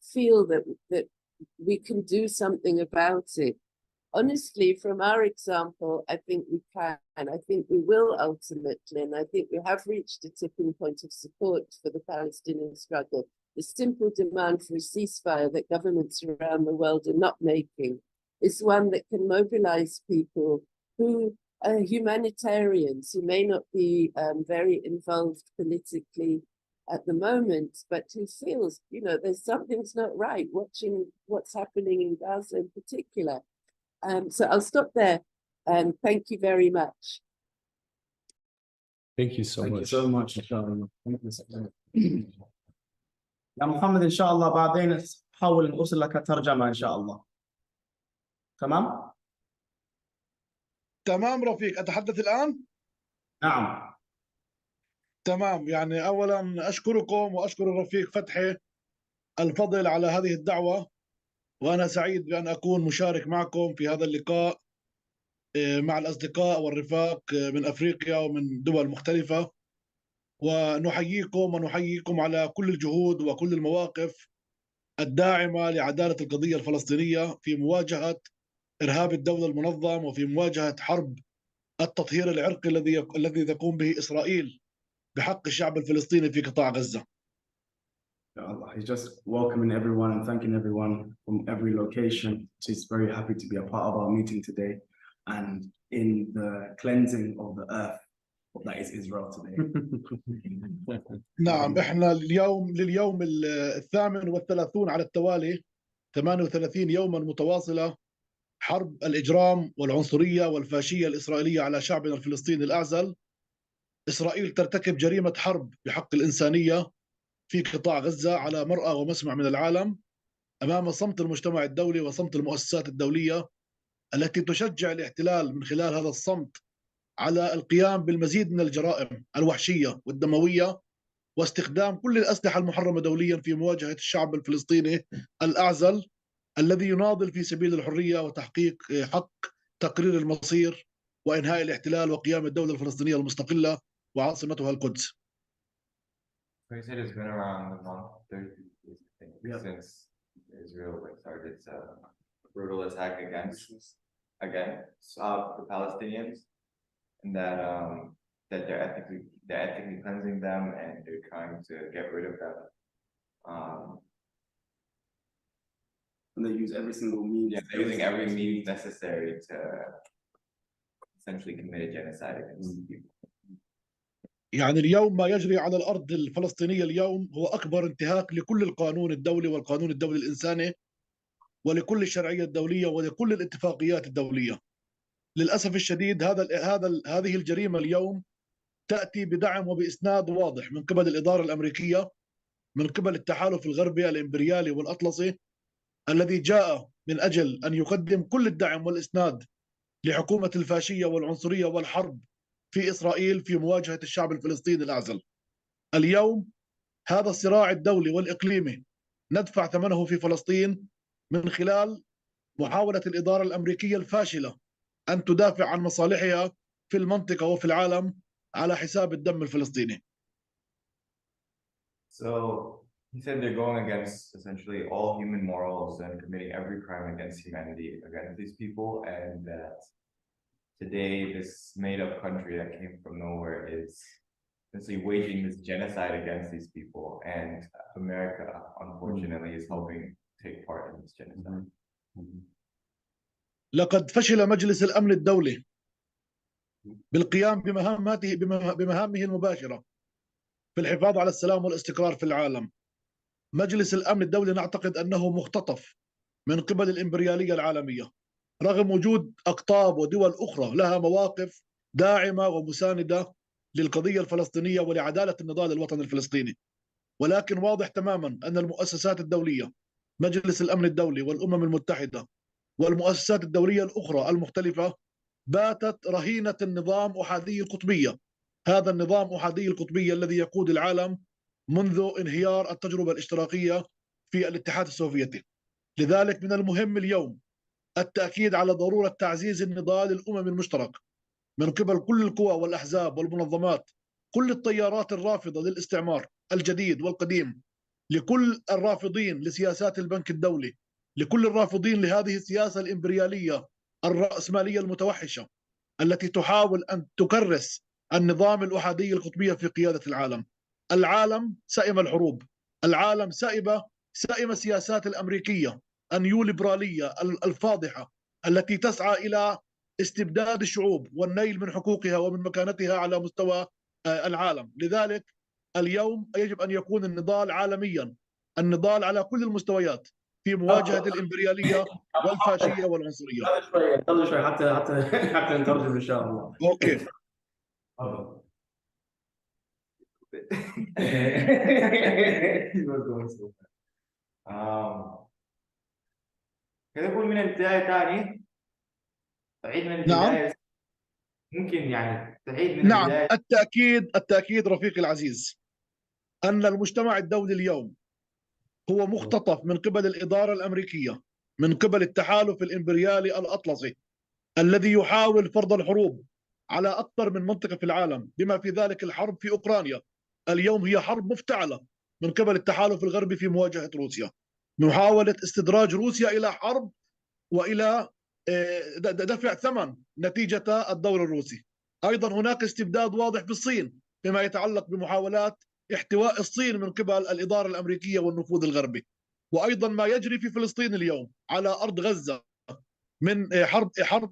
[SPEAKER 9] feel that we can do something about it, honestly, from our example, I think we can. I think we will ultimately, and I think we have reached a tipping point of support for the Palestinian struggle. The simple demand for a ceasefire that governments around the world are not making is one that can mobilize people who are humanitarians, who may not be very involved politically at the moment, but who feels, there's something's not right, watching what's happening in Gaza in particular. So I'll stop there, and thank you very much.
[SPEAKER 1] Thank you so
[SPEAKER 2] Thank you
[SPEAKER 1] much.
[SPEAKER 2] so much. Thank you so much. يا محمد إن شاء الله بعدين نحاول نوصل لك ترجمة إن شاء الله. تمام؟
[SPEAKER 5] تمام رفيق، أتحدث الآن؟
[SPEAKER 2] نعم.
[SPEAKER 5] تمام، يعني أولا أشكركم وأشكر الرفيق فتحي الفضل على هذه الدعوة، وأنا سعيد بأن أكون مشارك معكم في هذا اللقاء مع الأصدقاء والرفاق من أفريقيا ومن دول مختلفة، ونحييكم على كل الجهود وكل المواقف الداعمة لعدالة القضية الفلسطينية في مواجهة إرهاب الدولة المنظم وفي مواجهة حرب التطهير العرقي الذي تقوم به إسرائيل بحق الشعب الفلسطيني في قطاع غزة.
[SPEAKER 2] Allah, he's just welcoming everyone and thanking everyone from every location. He's very happy to be a part of our meeting today and in the cleansing of the earth that is Israel today.
[SPEAKER 5] نعم، احنا لليوم ال38 على التوالي، 38 يوما متواصلة حرب الإجرام والعنصرية والفاشية الإسرائيلية على شعبنا الفلسطيني الأعزل. إسرائيل ترتكب جريمة حرب بحق الإنسانية في قطاع غزة على مرأى ومسمع من العالم، أمام صمت المجتمع الدولي وصمت المؤسسات الدولية التي تشجع الاحتلال من خلال هذا الصمت على القيام بالمزيد من الجرائم الوحشية والدموية واستخدام كل الأسلحة المحرمة دوليا في مواجهة الشعب الفلسطيني الأعزل الذي يناضل في سبيل الحرية وتحقيق حق تقرير المصير وإنهاء الاحتلال وقيام الدولة الفلسطينية المستقلة وعاصمتها القدس.
[SPEAKER 10] So you said it's been around a month, 30 days, I think,
[SPEAKER 2] Yeah.
[SPEAKER 10] since Israel started its brutal attack against the Palestinians, and that they're ethnically cleansing them and they're trying to get rid of them.
[SPEAKER 2] And they use every single means.
[SPEAKER 10] Yeah, they're using every means necessary to essentially commit a genocide against people.
[SPEAKER 5] يعني اليوم ما يجري على الأرض الفلسطينية اليوم هو أكبر انتهاك لكل القانون الدولي والقانون الدولي الإنساني ولكل الشرعية الدولية ولكل الاتفاقيات الدولية. للأسف الشديد هذه الجريمة اليوم تأتي بدعم وبإسناد واضح من قبل الإدارة الأمريكية، من قبل التحالف الغربي الإمبريالي والأطلسي الذي جاء من أجل أن يقدم كل الدعم والإسناد لحكومة الفاشية والعنصرية والحرب في إسرائيل في مواجهة الشعب الفلسطيني الأعزل. اليوم هذا الصراع الدولي والإقليمي ندفع ثمنه في فلسطين من خلال محاولة الإدارة الأمريكية الفاشلة أن تدافع عن مصالحها في المنطقة وفي العالم على حساب الدم الفلسطيني.
[SPEAKER 10] So he said they're going against essentially all human morals and committing every crime against humanity against these people, and that today this made-up country that came from nowhere is essentially waging this genocide against these people, and America, unfortunately, is helping take part in this genocide.
[SPEAKER 5] لقد فشل مجلس الأمن الدولي بالقيام بمهامه المباشرة في الحفاظ على السلام والاستقرار في العالم. مجلس الأمن الدولي نعتقد أنه مختطف من قبل الإمبريالية العالمية رغم وجود أقطاب ودول أخرى لها مواقف داعمة ومساندة للقضية الفلسطينية ولعدالة النضال الوطني الفلسطيني. ولكن واضح تماما أن المؤسسات الدولية، مجلس الأمن الدولي والأمم المتحدة والمؤسسات الدولية الأخرى المختلفة، باتت رهينة النظام أحادي القطبية، هذا النظام أحادي القطبية الذي يقود العالم منذ انهيار التجربة الاشتراكية في الاتحاد السوفيتي. لذلك من المهم اليوم التأكيد على ضرورة تعزيز النضال الأممي المشترك من قبل كل القوى والأحزاب والمنظمات، كل التيارات الرافضة للاستعمار الجديد والقديم، لكل الرافضين لسياسات البنك الدولي، لكل الرافضين لهذه السياسة الإمبريالية الرأسمالية المتوحشة التي تحاول أن تكرس النظام الأحادي القطبية في قيادة العالم. العالم سئم الحروب، العالم سئم السياسات الأمريكية النيوليبرالية الفاضحة التي تسعى إلى استبداد الشعوب والنيل من حقوقها ومن مكانتها على مستوى العالم. لذلك اليوم يجب أن يكون النضال عالميا، النضال على كل المستويات في مواجهة الإمبريالية والفاشية والعنصرية.
[SPEAKER 2] انتظر شوي حتى نترجم إن شاء الله.
[SPEAKER 5] أوكي.
[SPEAKER 10] كده أقول من البداية تاني، تعيد من
[SPEAKER 5] نعم.
[SPEAKER 10] البداية. ممكن يعني تعيد من
[SPEAKER 5] نعم،
[SPEAKER 10] البداية.
[SPEAKER 5] التأكيد رفيقي العزيز أن المجتمع الدولي اليوم هو مختطف من قبل الإدارة الأمريكية، من قبل التحالف الإمبريالي الأطلسي الذي يحاول فرض الحروب على أكثر من منطقة في العالم، بما في ذلك الحرب في أوكرانيا. اليوم هي حرب مفتعلة من قبل التحالف الغربي في مواجهة روسيا، محاولة استدراج روسيا إلى حرب وإلى دفع ثمن نتيجة الدور الروسي. أيضا هناك استبداد واضح في الصين فيما يتعلق بمحاولات احتواء الصين من قبل الإدارة الأمريكية والنفوذ الغربي. وأيضا ما يجري في فلسطين اليوم على أرض غزة من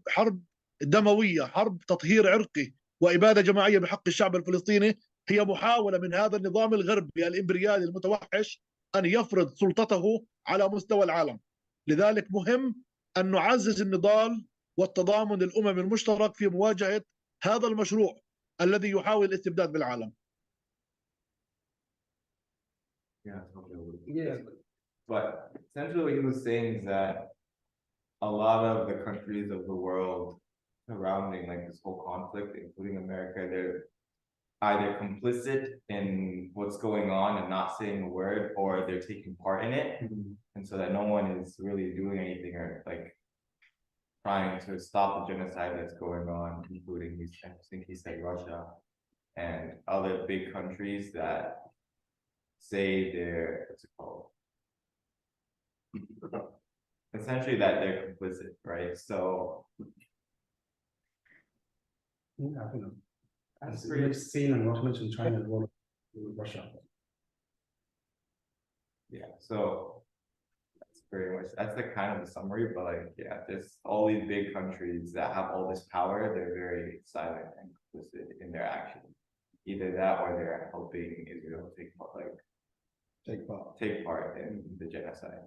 [SPEAKER 5] حرب دموية، حرب تطهير عرقي وإبادة جماعية بحق الشعب الفلسطيني، هي محاولة من هذا النظام الغربي الإمبريالي المتوحش أن يفرض سلطته على مستوى العالم. لذلك مهم أن نعزز النضال والتضامن الأممي المشترك في مواجهة هذا المشروع الذي يحاول الاستبداد بالعالم.
[SPEAKER 10] Yeah, totally. Yeah. But essentially what he was saying is that a lot of the countries of the world surrounding like this whole conflict, including America, they're either complicit in what's going on and not saying a word, or they're taking part in it. And so that no one is really doing anything or like trying to stop the genocide that's going on, including I think he said Russia and other big countries that say they're, what's it called? Essentially that they're complicit, right? So
[SPEAKER 2] yeah, you know, as we've seen and not mentioned China as well with Russia.
[SPEAKER 10] yeah, so that's pretty much, that's the kind of the summary, but like, yeah, there's all these big countries that have all this power, they're very silent and complicit in their actions. Either that or they're helping Israel take part in the genocide.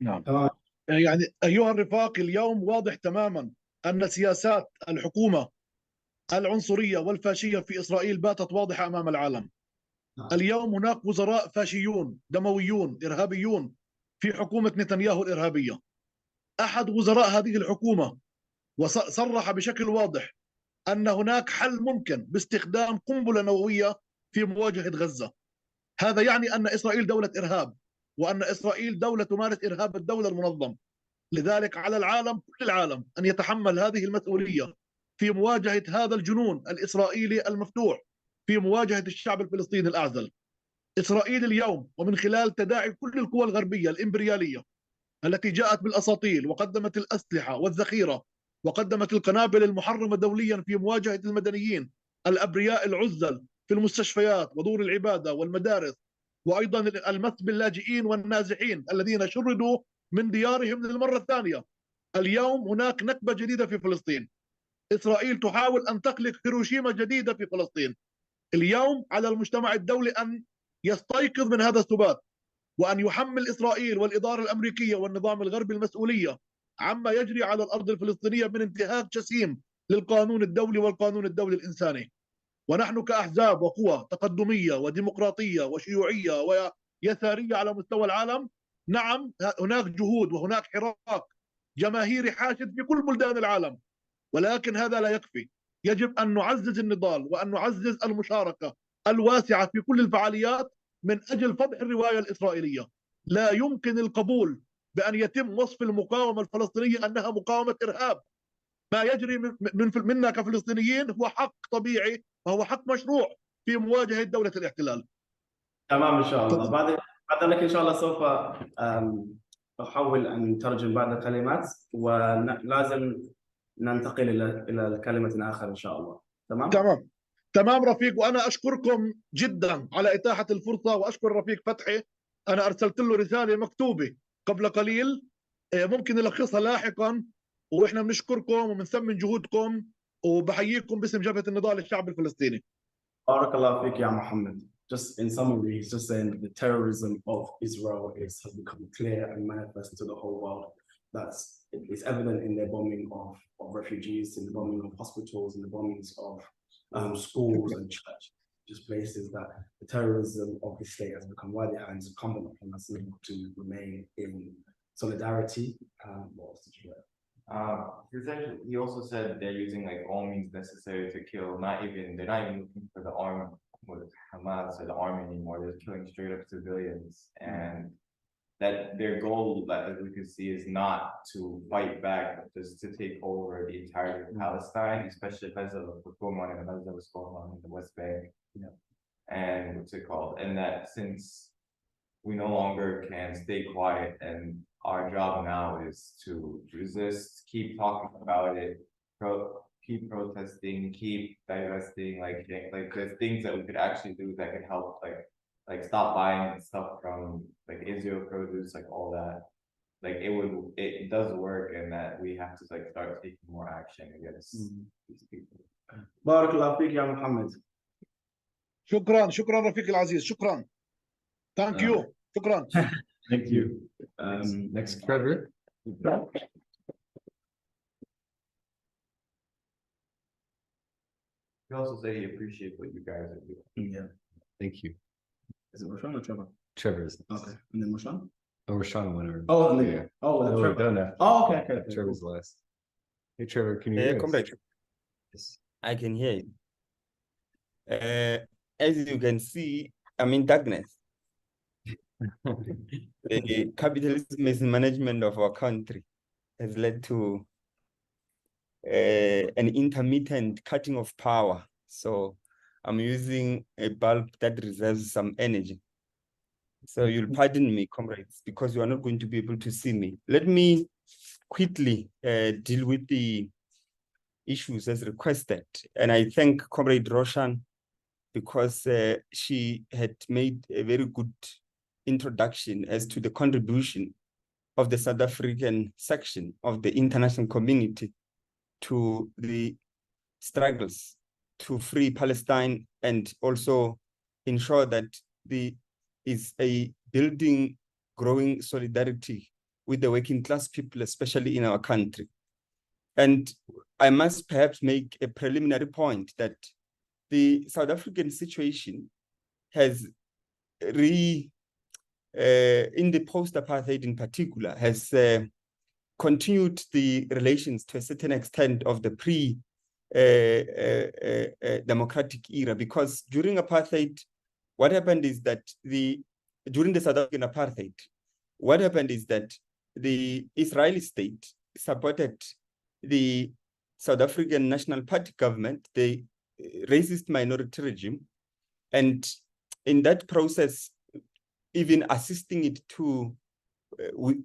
[SPEAKER 5] نعم. يعني أيها الرفاق، اليوم واضح تماما أن سياسات الحكومة العنصرية والفاشية في إسرائيل باتت واضحة أمام العالم. اليوم هناك وزراء فاشيون دمويون إرهابيون في حكومة نتنياهو الإرهابية. أحد وزراء هذه الحكومة صرح بشكل واضح أن هناك حل ممكن باستخدام قنبلة نووية في مواجهة غزة. هذا يعني أن إسرائيل دولة إرهاب، وأن إسرائيل دولة تمارس إرهاب الدولة المنظم. لذلك على العالم، كل العالم، أن يتحمل هذه المسؤولية في مواجهة هذا الجنون الإسرائيلي المفتوح في مواجهة الشعب الفلسطيني الأعزل. إسرائيل اليوم ومن خلال تداعي كل القوى الغربية الإمبريالية التي جاءت بالأساطيل وقدمت الأسلحة والذخيرة وقدمت القنابل المحرمة دوليا في مواجهة المدنيين الأبرياء العزل في المستشفيات ودور العبادة والمدارس، وأيضا المس باللاجئين والنازحين الذين شردوا من ديارهم للمرة الثانية. اليوم هناك نكبة جديدة في فلسطين. إسرائيل تحاول أن تخلق هيروشيما جديدة في فلسطين. اليوم على المجتمع الدولي أن يستيقظ من هذا السبات، وأن يحمل إسرائيل والإدارة الأمريكية والنظام الغربي المسؤولية عما يجري على الأرض الفلسطينية من انتهاك جسيم للقانون الدولي والقانون الدولي الإنساني. ونحن كأحزاب وقوى تقدمية وديمقراطية وشيوعية ويسارية على مستوى العالم، نعم هناك جهود وهناك حراك جماهيري حاشد في كل بلدان العالم، ولكن هذا لا يكفي. يجب أن نعزز النضال وأن نعزز المشاركة الواسعة في كل الفعاليات من أجل فضح الرواية الإسرائيلية. لا يمكن القبول بأن يتم وصف المقاومة الفلسطينية أنها مقاومة إرهاب. ما يجري منا كفلسطينيين هو حق طبيعي وهو حق مشروع في مواجهة دولة الاحتلال.
[SPEAKER 2] تمام إن شاء الله. بعد ذلك إن شاء الله سوف أحاول أن نترجم بعض الكلمات، ولازم ننتقل إلى كلمة آخر إن شاء الله.
[SPEAKER 5] تمام رفيق، وأنا أشكركم جدا على إتاحة الفرصة، وأشكر رفيق فتحي. أنا أرسلت له رسالة مكتوبة قبل قليل، ممكن نلخصها لاحقا، وإحنا بنشكركم وبنثمن جهودكم وبحييكم باسم جبهة النضال الشعبي الفلسطيني.
[SPEAKER 2] بارك الله فيك يا محمد. Just in summary, he's just saying that the terrorism of Israel has become clear and manifest to the whole world. It's evident in their bombing of refugees, in the bombing of hospitals, in the bombings of schools and church, just places that the terrorism of the state has become widely and it's incumbent upon us to remain in solidarity. What else did you write?
[SPEAKER 10] He also said they're using like all means necessary to kill. They're not even looking for the arm with Hamas or the army anymore. They're killing straight up civilians, and that their goal, as we can see, is not to fight back, but just to take over the entirety of Palestine, especially because of what's going on in Gaza, what's going on in the West Bank, and what's it called? And that since we no longer can stay quiet, and our job now is to resist, keep talking about it, keep protesting, keep divesting, like there's things that we could actually do that could help, like stop buying stuff from like Israel produce, like all that. Like it does work, and that we have to like start taking more action against these people.
[SPEAKER 2] بارك الله فيك يا محمد.
[SPEAKER 5] شكرا رفيق العزيز. شكرا. Thank you. شكرا.
[SPEAKER 1] Thank you.
[SPEAKER 2] Next
[SPEAKER 1] Trevor.
[SPEAKER 10] He also said he appreciates what you guys are doing.
[SPEAKER 2] Yeah.
[SPEAKER 1] Thank you.
[SPEAKER 2] Is it Roshan or Trevor?
[SPEAKER 1] Trevor's.
[SPEAKER 2] Okay. And then Roshan?
[SPEAKER 1] Oh, Rashawn went over.
[SPEAKER 2] Oh, and then,
[SPEAKER 1] Yeah.
[SPEAKER 2] oh,
[SPEAKER 1] No, we're
[SPEAKER 2] Trevor.
[SPEAKER 1] done after.
[SPEAKER 2] Oh, okay, okay.
[SPEAKER 1] Trevor's last. Hey, Trevor, can you hear us?
[SPEAKER 6] Comrade. I can hear you. As you can see, I'm in darkness. The capitalism mismanagement of our country has led to an intermittent cutting of power. So I'm using a bulb that reserves some energy. So you'll pardon me, comrades, because you are not going to be able to see me. Let me quickly deal with the issues as requested. And I thank Comrade Roshan because she had made a very good introduction as to the contribution of the South African section of the international community to the struggles to free Palestine and also ensure that there is a building, growing solidarity with the working class people, especially in our country. And I must perhaps make a preliminary point that the South African situation has in the post-apartheid in particular, has continued the relations to a certain extent of the pre-democratic era, because during apartheid, what happened is that during the South African apartheid, what happened is that the Israeli state supported the South African National Party government, the racist minority regime, and in that process, even assisting it to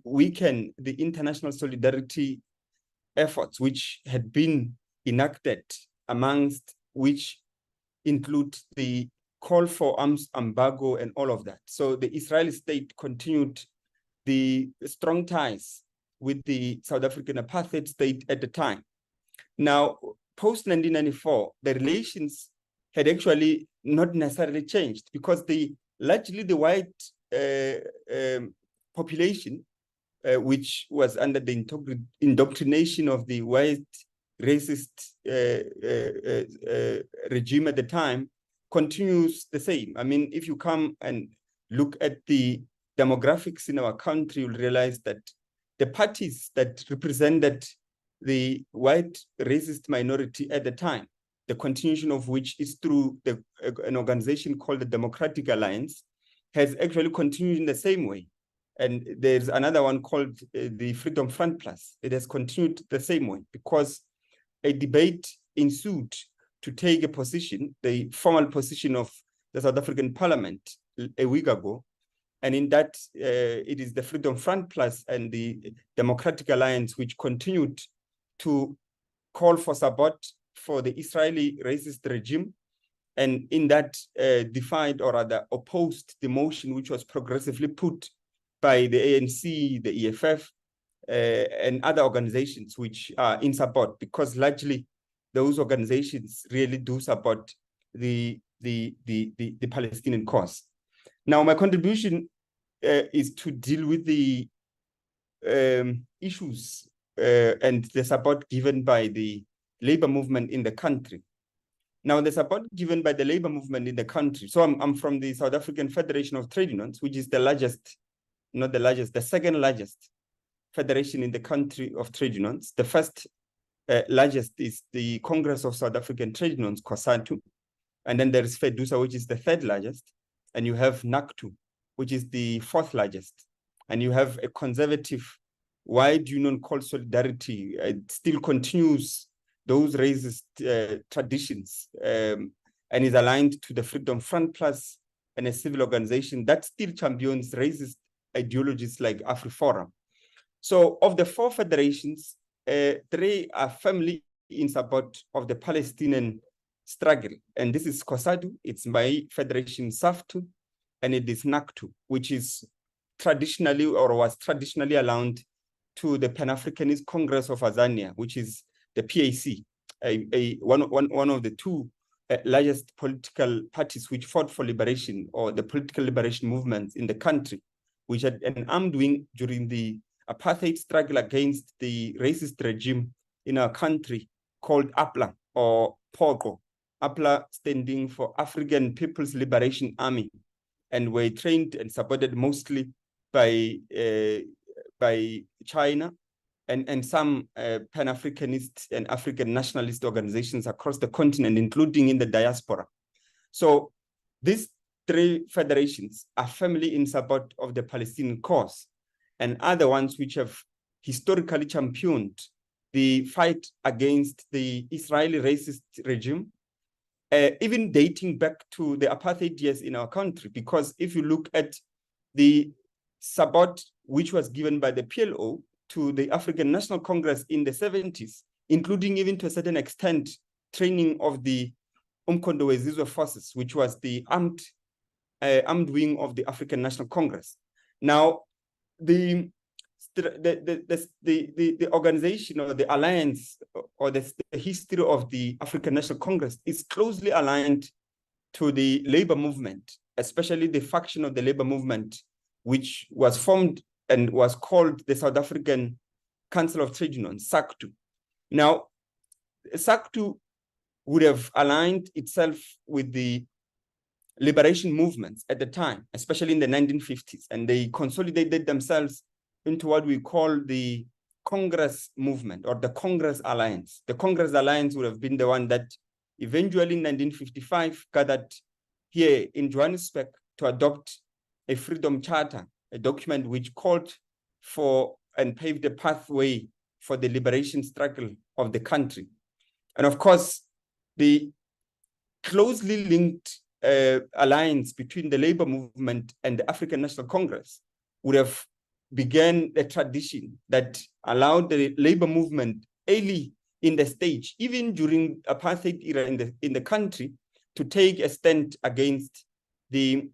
[SPEAKER 6] weaken the international solidarity efforts which had been enacted, amongst which include the call for arms embargo and all of that. So the Israeli state continued the strong ties with the South African apartheid state at the time. Now, post-1994, the relations had actually not necessarily changed, because largely the white population, which was under the indoctrination of the white racist regime at the time, continues the same. I mean, if you come and look at the demographics in our country, you'll realize that the parties that represented the white racist minority at the time, the continuation of which is through an organization called the Democratic Alliance, has actually continued in the same way. And there's another one called the Freedom Front Plus. It has continued the same way, because a debate ensued to take a position, the formal position of the South African Parliament a week ago. And in that, it is the Freedom Front Plus and the Democratic Alliance which continued to call for support for the Israeli racist regime, and in that defied, or rather opposed, the motion which was progressively put by the ANC, the EFF, and other organizations which are in support, because largely those organizations really do support the Palestinian cause. Now, my contribution is to deal with the issues and the support given by the labor movement in the country. Now, the support given by the labor movement in the country. So I'm from the South African Federation of Trade Unions, which is the largest, not the largest, the second largest federation in the country of trade unions. The first largest is the Congress of South African Trade Unions, COSATU. And then there is FEDUSA, which is the third largest. And you have NACTU, which is the fourth largest. And you have a conservative wide union called Solidarity. It still continues those racist traditions and is aligned to the Freedom Front Plus and a civil organization that still champions racist ideologies like AfriForum. So of the four federations, three are firmly in support of the Palestinian struggle. And this is COSATU, it's my federation SAFTU, and it is NACTU, which is traditionally or was traditionally aligned to the Pan-Africanist Congress of Azania, which is the PAC, one of the two largest political parties which fought for liberation, or the political liberation movements in the country, which had an armed wing during the apartheid struggle against the racist regime in our country called APLA or POGO. APLA standing for African People's Liberation Army, and were trained and supported mostly by China and some Pan-Africanist and African nationalist organizations across the continent, including in the diaspora. So these three federations are firmly in support of the Palestinian cause, and are the ones which have historically championed the fight against the Israeli racist regime, even dating back to the apartheid years in our country. Because if you look at the support which was given by the PLO to the African National Congress in the 70s, including even to a certain extent training of the Umkhonto we Sizwe forces, which was the armed wing of the African National Congress. Now, the organization or the alliance or the history of the African National Congress is closely aligned to the labor movement, especially the faction of the labor movement, which was formed and was called the South African Council of Trade Unions, SACTU. Now, SACTU would have aligned itself with the liberation movements at the time, especially in the 1950s, and they consolidated themselves into what we call the Congress movement or the Congress Alliance. The Congress Alliance would have been the one that eventually in 1955 gathered here in Johannesburg to adopt a Freedom Charter, a document which called for and paved a pathway for the liberation struggle of the country. And of course, the closely linked alliance between the labor movement and the African National Congress would have began a tradition that allowed the labor movement early in the stage, even during apartheid era in the country, to take a stand against the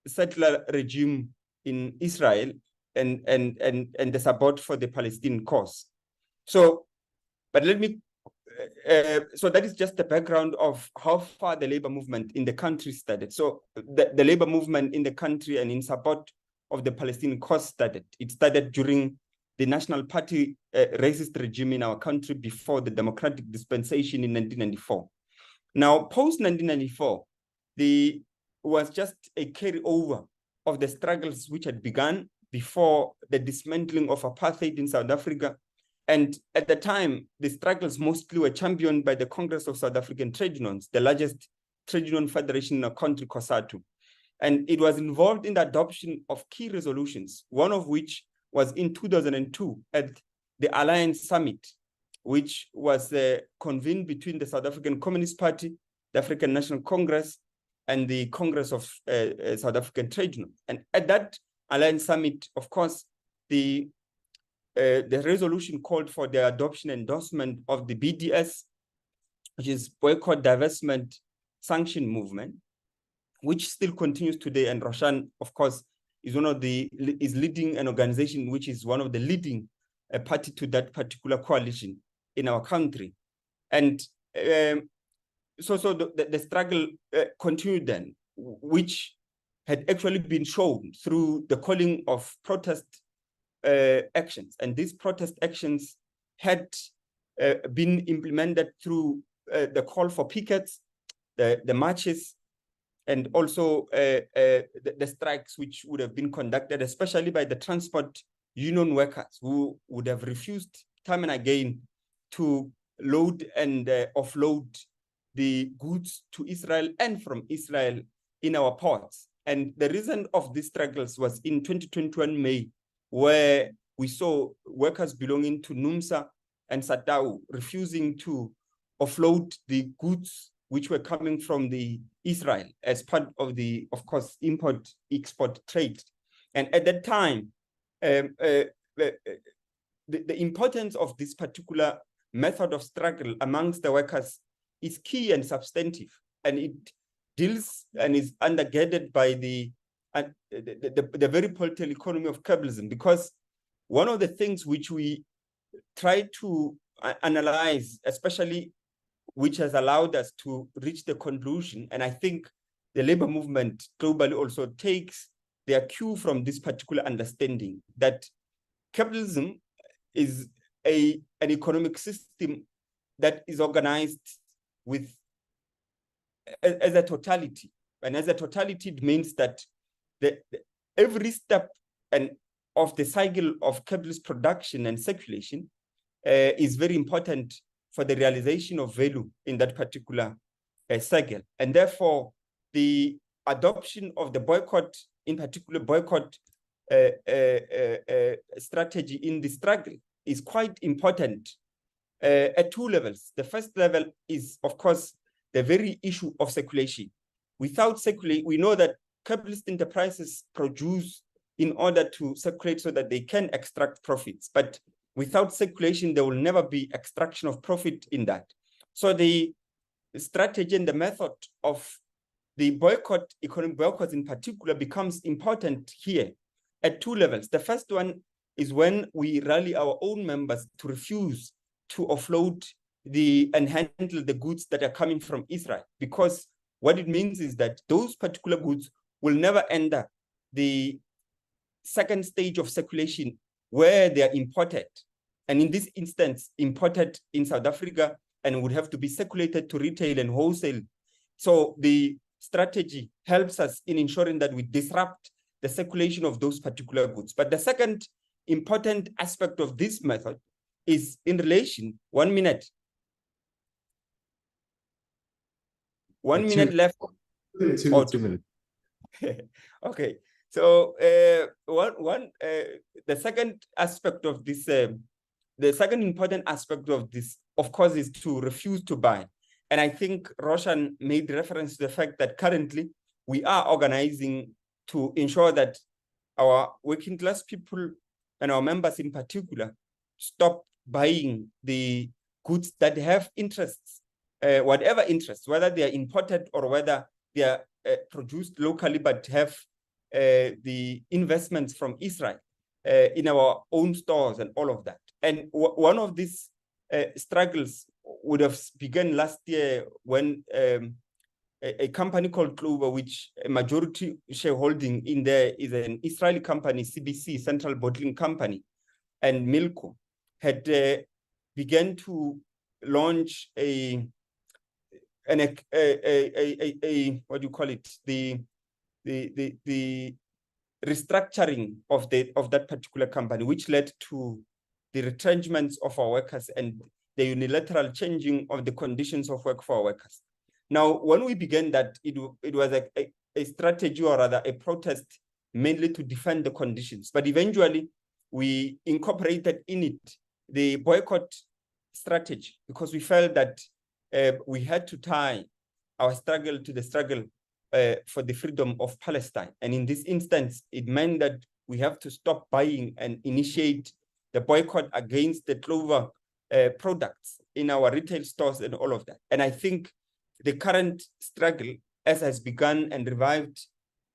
[SPEAKER 6] settler regime in Israel and the support for the Palestinian cause. So, but let me, so that is just the background of how far the labor movement in the country started. So the labor movement in the country and in support of the Palestinian cause started. It started during the National Party racist regime in our country before the democratic dispensation in 1994. Now, post-1994, was just a carryover of the struggles which had begun before the dismantling of apartheid in South Africa. And at the time, the struggles mostly were championed by the Congress of South African Trade Unions, the largest trade union federation in our country, COSATU. And it was involved in the adoption of key resolutions, one of which was in 2002 at the Alliance Summit, which was convened between the South African Communist Party, the African National Congress, and the Congress of South African Trade Unions. And at that Alliance Summit, of course, the resolution called for the adoption and endorsement of the BDS, which is Boycott, Divestment, Sanction Movement, which still continues today. And Roshan, of course, is leading an organization which is one of the leading party to that particular coalition in our country. And so the struggle continued then, which had actually been shown through the calling of protest actions. And these protest actions had been implemented through the call for pickets, the marches, and also the strikes which would have been conducted, especially by the transport union workers who would have refused time and again to load and offload the goods to Israel and from Israel in our ports. And the reason of these struggles was in 2021 May, where we saw workers belonging to NUMSA and SATAU refusing to offload the goods which were coming from the Israel as part of the, of course, import-export trade. And at that time, the importance of this particular method of struggle amongst the workers is key and substantive, and it deals and is undergirded by the very political economy of capitalism. Because one of the things which we try to analyze, especially which has allowed us to reach the conclusion, and I think the labor movement globally also takes their cue from this particular understanding, that capitalism is an economic system that is organized with as a totality. And as a totality, it means that every step of the cycle of capitalist production and circulation is very important for the realization of value in that particular cycle. And therefore, the adoption of the boycott, in particular boycott strategy in the struggle, is quite important at two levels. The first level is, of course, the very issue of circulation. Without circulation, we know that capitalist enterprises produce in order to circulate so that they can extract profits. But without circulation, there will never be extraction of profit in that. So the strategy and the method of the boycott, economic boycotts in particular, becomes important here at two levels. The first one is when we rally our own members to refuse to offload and handle the goods that are coming from Israel, because what it means is that those particular goods will never enter the second stage of circulation where they are imported. And in this instance, imported in South Africa and would have to be circulated to retail and wholesale. So the strategy helps us in ensuring that we disrupt the circulation of those particular goods. But the second important aspect of this method is in relation, 1 minute. 1 minute left.
[SPEAKER 1] 2 minutes.
[SPEAKER 6] Okay, so the second aspect of this, the second important aspect of this, of course, is to refuse to buy. And I think Roshan made reference to the fact that currently we are organizing to ensure that our working class people and our members in particular stop buying the goods that have interests, whatever interests, whether they are imported or whether they are produced locally but have the investments from Israel in our own stores and all of that. And one of these struggles would have begun last year when a company called Clover, which a majority shareholding in there is an Israeli company, CBC, Central Bottling Company, and Milko, had began to launch what do you call it, the restructuring of that particular company, which led to the retrenchments of our workers and the unilateral changing of the conditions of work for our workers. Now, when we began that, it was a strategy, or rather a protest, mainly to defend the conditions. But eventually, we incorporated in it the boycott strategy, because we felt that we had to tie our struggle to the struggle for the freedom of Palestine. And in this instance, it meant that we have to stop buying and initiate the boycott against the Clover products in our retail stores and all of that. And I think the current struggle, as has begun and revived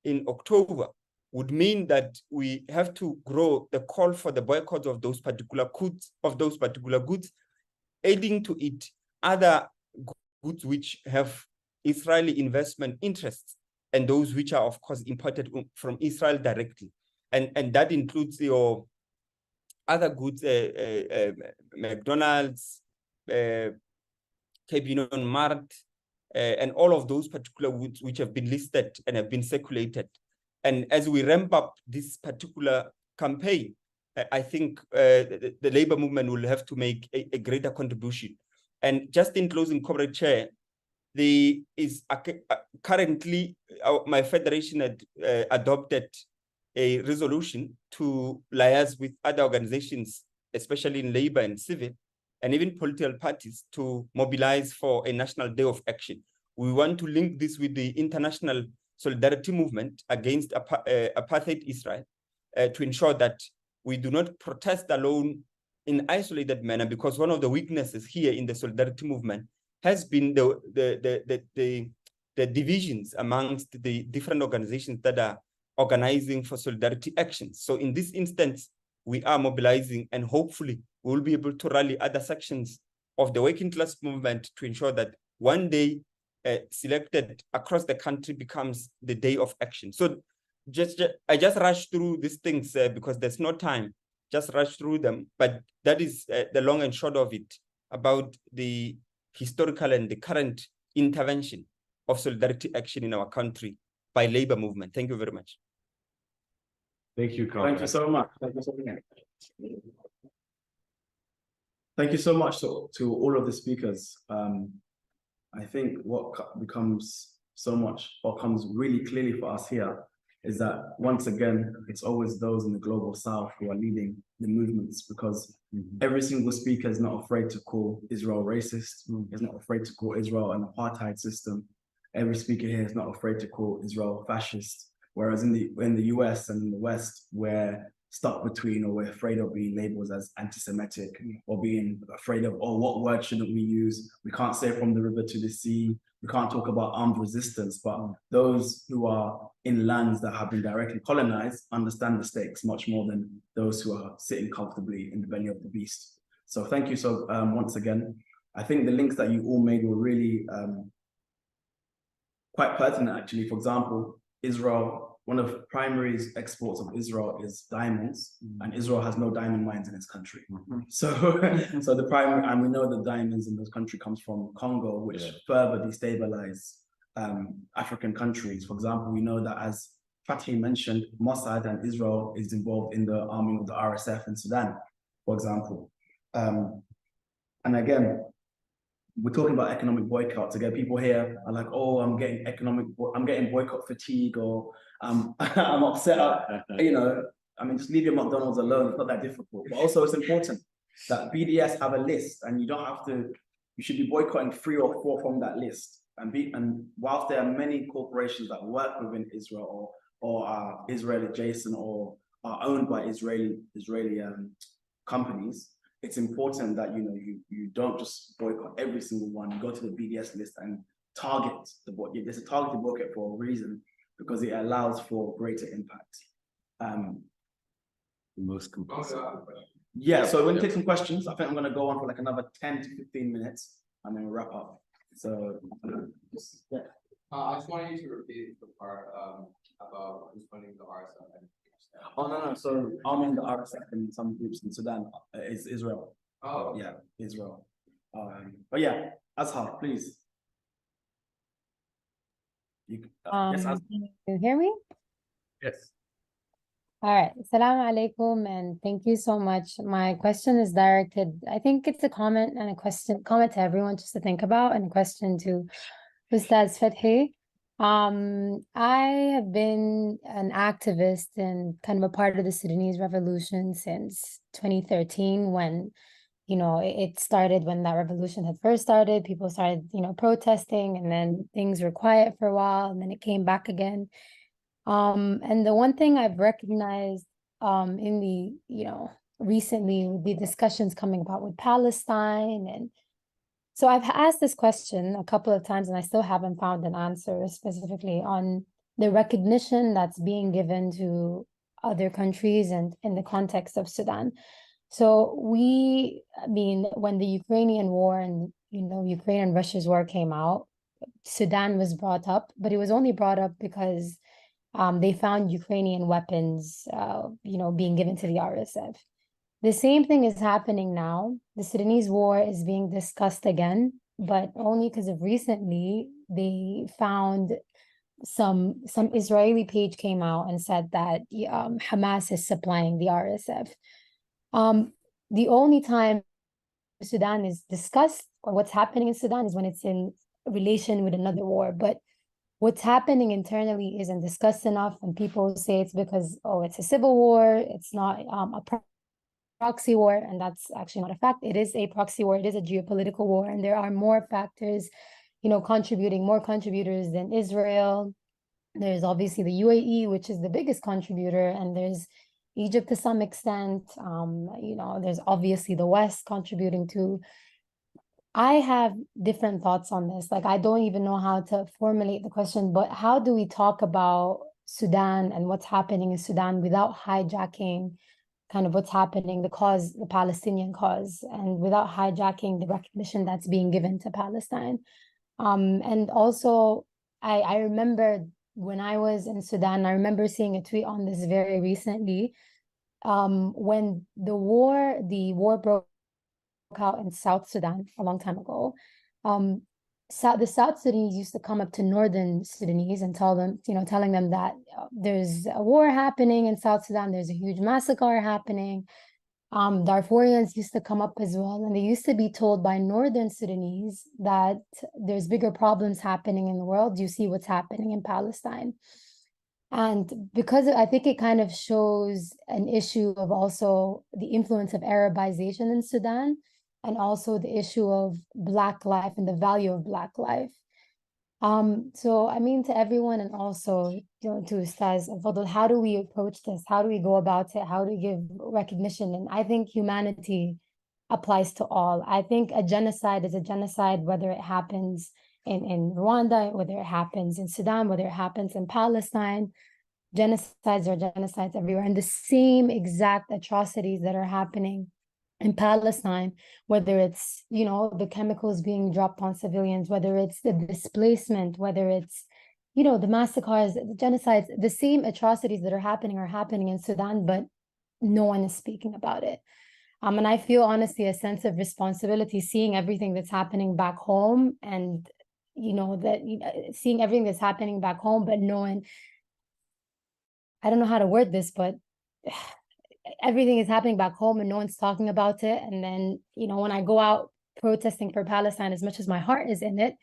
[SPEAKER 6] in October, would mean that we have to grow the call for the boycott of those particular goods, adding to it other goods which have Israeli investment interests, and those which are, of course, imported from Israel directly. And that includes your other goods, McDonald's, Cape Union Mart, and all of those particular goods which have been listed and have been circulated. And as we ramp up this particular campaign, I think the labor movement will have to make a greater contribution. And just in closing, Comrade Chair, currently my federation had adopted a resolution to liaise with other organizations, especially in labor and civil, and even political parties, to mobilize for a national day of action. We want to link this with the international solidarity movement against apartheid Israel to ensure that we do not protest alone in isolated manner, because one of the weaknesses here in the solidarity movement has been the divisions amongst the different organizations that are organizing for solidarity actions. So in this instance, we are mobilizing, and hopefully we will be able to rally other sections of the working class movement to ensure that one day selected across the country becomes the day of action. So I just rushed through these things because there's no time, just rush through them. But that is the long and short of it about the historical and the current intervention of solidarity action in our country by labor movement. Thank you very much.
[SPEAKER 1] Thank you, Comrade.
[SPEAKER 2] Thank you so much. Thank you so much. Thank you so much to all of the speakers. I think what becomes comes really clearly for us here is that once again, it's always those in the global south who are leading the movements, because every single speaker is not afraid to call Israel racist, is not afraid to call Israel an apartheid system. Every speaker here is not afraid to call Israel fascist. Whereas in the US and in the West, we're stuck between, or we're afraid of being labeled as anti-Semitic, or being afraid of, oh, what word shouldn't we use? We can't say from the river to the sea. We can't talk about armed resistance. But those who are in lands that have been directly colonized understand the stakes much more than those who are sitting comfortably in the belly of the beast. So thank you so once again. I think the links that you all made were really quite pertinent, actually. For example, Israel, one of the primary exports of Israel is diamonds, and Israel has no diamond mines in its country. So the primary, and we know the diamonds in this country comes from Congo, which further destabilize African countries. For example, we know that, as Fatih mentioned, Mossad and Israel is involved in the arming of the RSF in Sudan, for example. And again, we're talking about economic boycotts. Again, people here are like, oh, I'm getting boycott fatigue, or I'm upset. You know, I mean, just leave your McDonald's alone. It's not that difficult. But also, it's important that BDS have a list, and you don't have to. You should be boycotting 3 or 4 from that list. And whilst there are many corporations that work within Israel or are Israel adjacent or are owned by Israeli companies, it's important that you don't just boycott every single one. You go to the BDS list and target the boycott. There's a targeted boycott for a reason, because it allows for greater impact.
[SPEAKER 1] Most compulsive.
[SPEAKER 2] Yeah, so we're gonna take some questions. I think I'm gonna go on for like another 10 to 15 minutes, and then we'll wrap up. So yeah.
[SPEAKER 11] I just wanted you to repeat the part about who's funding the RSF.
[SPEAKER 2] Oh no. So arming the RSF in some groups in Sudan is Israel.
[SPEAKER 11] Oh
[SPEAKER 2] yeah, Israel. But yeah, Azhar, please.
[SPEAKER 12] Yes, can you hear me?
[SPEAKER 1] Yes.
[SPEAKER 12] All right. Assalamu alaikum, and thank you so much. My question is directed, I think it's a comment and a question, comment to everyone just to think about, and a question to Ustaz Fathi. I have been an activist and kind of a part of the Sudanese revolution since 2013, when, it started, when that revolution had first started. People started, protesting, and then things were quiet for a while, and then it came back again. And the one thing I've recognized in the, recently, the discussions coming about with Palestine, and so I've asked this question a couple of times, and I still haven't found an answer specifically on the recognition that's being given to other countries and in the context of Sudan. So when the Ukrainian war and, Ukraine and Russia's war came out, Sudan was brought up, but it was only brought up because they found Ukrainian weapons, being given to the RSF. The same thing is happening now. The Sudanese war is being discussed again, but only because of recently they found some Israeli page came out and said that Hamas is supplying the RSF. The only time Sudan is discussed, or what's happening in Sudan, is when it's in relation with another war. But what's happening internally isn't discussed enough, and people say it's because, it's a civil war, it's not a proxy war, and that's actually not a fact. It is a proxy war, it is a geopolitical war, and there are more factors, more contributors than Israel. There's obviously the UAE, which is the biggest contributor, and there's, Egypt to some extent. There's obviously the West contributing to. I have different thoughts on this. Like, I don't even know how to formulate the question, but how do we talk about Sudan and what's happening in Sudan without hijacking kind of what's happening, the cause, the Palestinian cause, and without hijacking the recognition that's being given to Palestine? And also, I remember when I was in Sudan, I remember seeing a tweet on this very recently. When the war broke out in South Sudan a long time ago, the South Sudanese used to come up to Northern Sudanese and telling them that there's a war happening in South Sudan, there's a huge massacre happening. Darfurians used to come up as well, and they used to be told by Northern Sudanese that there's bigger problems happening in the world. You see what's happening in Palestine. And because I think it kind of shows an issue of also the influence of Arabization in Sudan, and also the issue of Black life and the value of Black life. So I mean, to everyone, and also to Ustaz Fadl, how do we approach this? How do we go about it? How do we give recognition? And I think humanity applies to all. I think a genocide is a genocide, whether it happens in Rwanda, whether it happens in Sudan, whether it happens in Palestine. Genocides are genocides everywhere, and the same exact atrocities that are happening in Palestine, whether it's, the chemicals being dropped on civilians, whether it's the displacement, whether it's, the massacres, the genocides, the same atrocities that are happening in Sudan, but no one is speaking about it. And I feel honestly a sense of responsibility seeing everything that's happening back home, and, seeing everything that's happening back home, but knowing, I don't know how to word this, but everything is happening back home and no one's talking about it. And then, when I go out protesting for Palestine, as much as my heart is in it,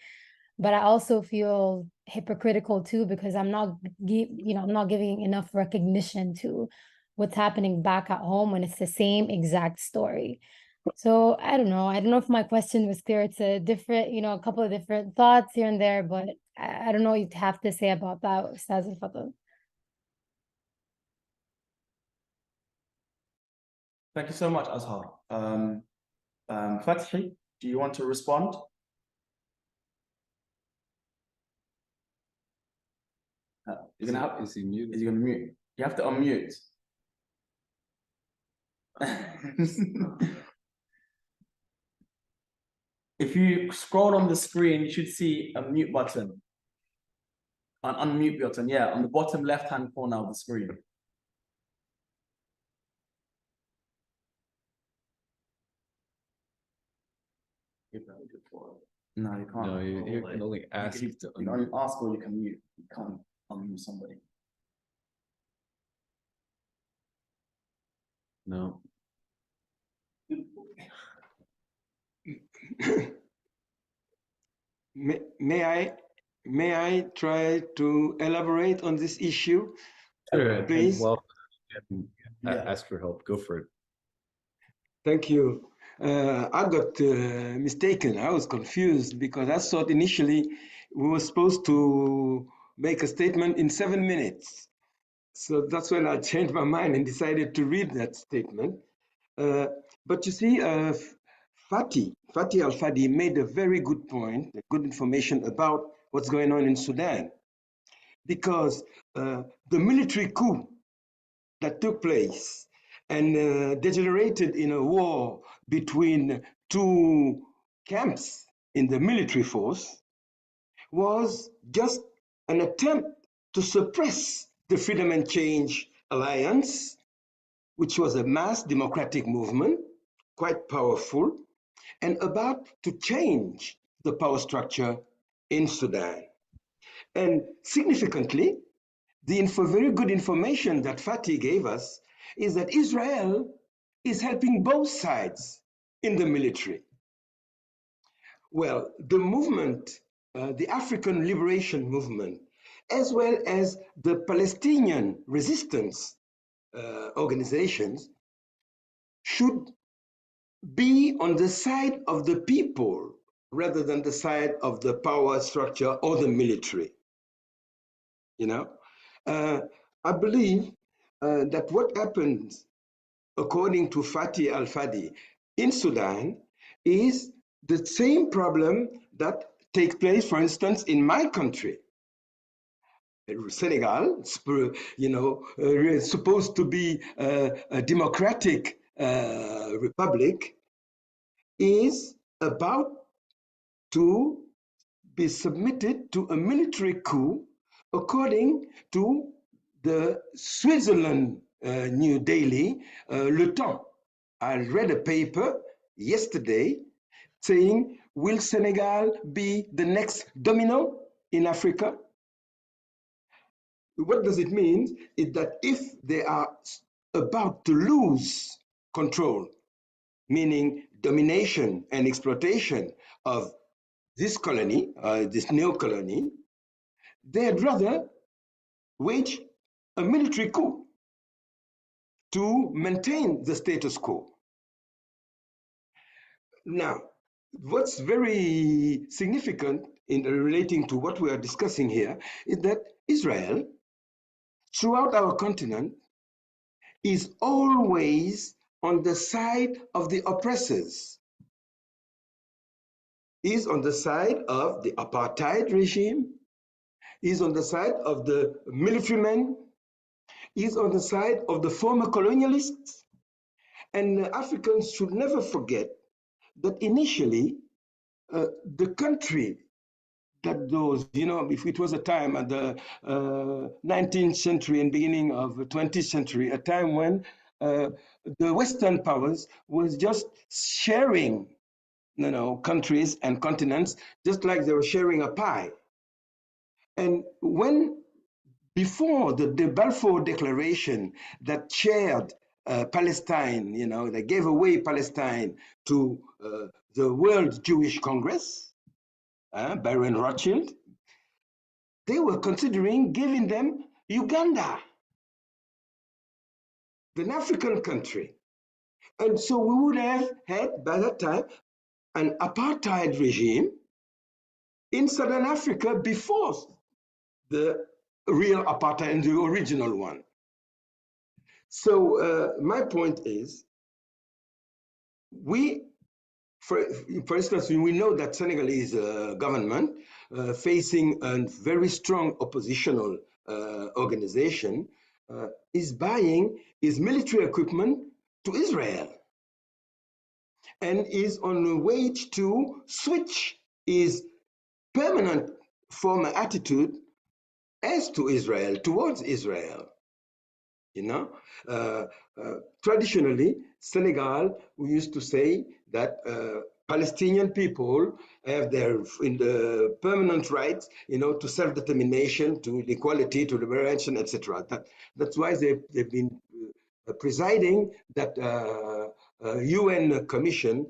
[SPEAKER 12] but I also feel hypocritical too, because I'm not giving enough recognition to what's happening back at home when it's the same exact story. So I don't know if my question was clear. It's a different, a couple of different thoughts here and there, but I don't know what you'd have to say about that, Ustaz Al-Fadl.
[SPEAKER 2] Thank you so much, Azhar. Fathi, do you want to respond? You're gonna have,
[SPEAKER 1] is he muted?
[SPEAKER 2] Is he gonna mute? You have to unmute. If you scroll on the screen, you should see a mute button. An unmute button, yeah, on the bottom left-hand corner of the screen. No, you can't.
[SPEAKER 1] No, you can only ask to
[SPEAKER 2] You can only ask or you can mute. You can't unmute somebody.
[SPEAKER 1] No.
[SPEAKER 3] May I try to elaborate on this issue?
[SPEAKER 1] Sure,
[SPEAKER 3] please.
[SPEAKER 1] Well, ask for help. Go for it.
[SPEAKER 3] Thank you. I got mistaken. I was confused because I thought initially we were supposed to make a statement in 7 minutes. So that's when I changed my mind and decided to read that statement. But you see, Fatih Al-Fadi made a very good point, good information about what's going on in Sudan. Because the military coup that took place and degenerated in a war between two camps in the military force was just an attempt to suppress the Freedom and Change Alliance, which was a mass democratic movement, quite powerful, and about to change the power structure in Sudan. And significantly, the very good information that Fatih gave us is that Israel is helping both sides in the military. Well, the movement, the African Liberation Movement, as well as the Palestinian resistance organizations, should be on the side of the people rather than the side of the power structure or the military. I believe that what happens, according to Fatih Al-Fadi in Sudan, is the same problem that takes place, for instance, in my country. Senegal, supposed to be a democratic republic, is about to be submitted to a military coup according to the Switzerland New Daily, Le Temps. I read a paper yesterday saying, will Senegal be the next domino in Africa? What does it mean? Is that if they are about to lose control, meaning domination and exploitation of this colony, this new colony, they'd rather wage a military coup to maintain the status quo. Now, what's very significant in relating to what we are discussing here is that Israel, throughout our continent, is always on the side of the oppressors, is on the side of the apartheid regime, is on the side of the military men, is on the side of the former colonialists. And Africans should never forget that initially, the country that those, if it was a time at the 19th century and beginning of the 20th century, a time when the Western powers was just sharing, countries and continents, just like they were sharing a pie. And when, before the Balfour Declaration that shared Palestine, they gave away Palestine to the World Jewish Congress, Baron Rothschild, they were considering giving them Uganda, an African country. And so we would have had, by that time, an apartheid regime in Southern Africa before the real apartheid and the original one. So my point is, for instance, we know that Senegalese government facing a very strong oppositional organization is buying his military equipment to Israel and is on the way to switch his permanent former attitude as to Israel, towards Israel. Traditionally, Senegal, we used to say that Palestinian people have in the permanent rights, to self-determination, to equality, to liberation, etc. That's why they've been presiding that UN commission,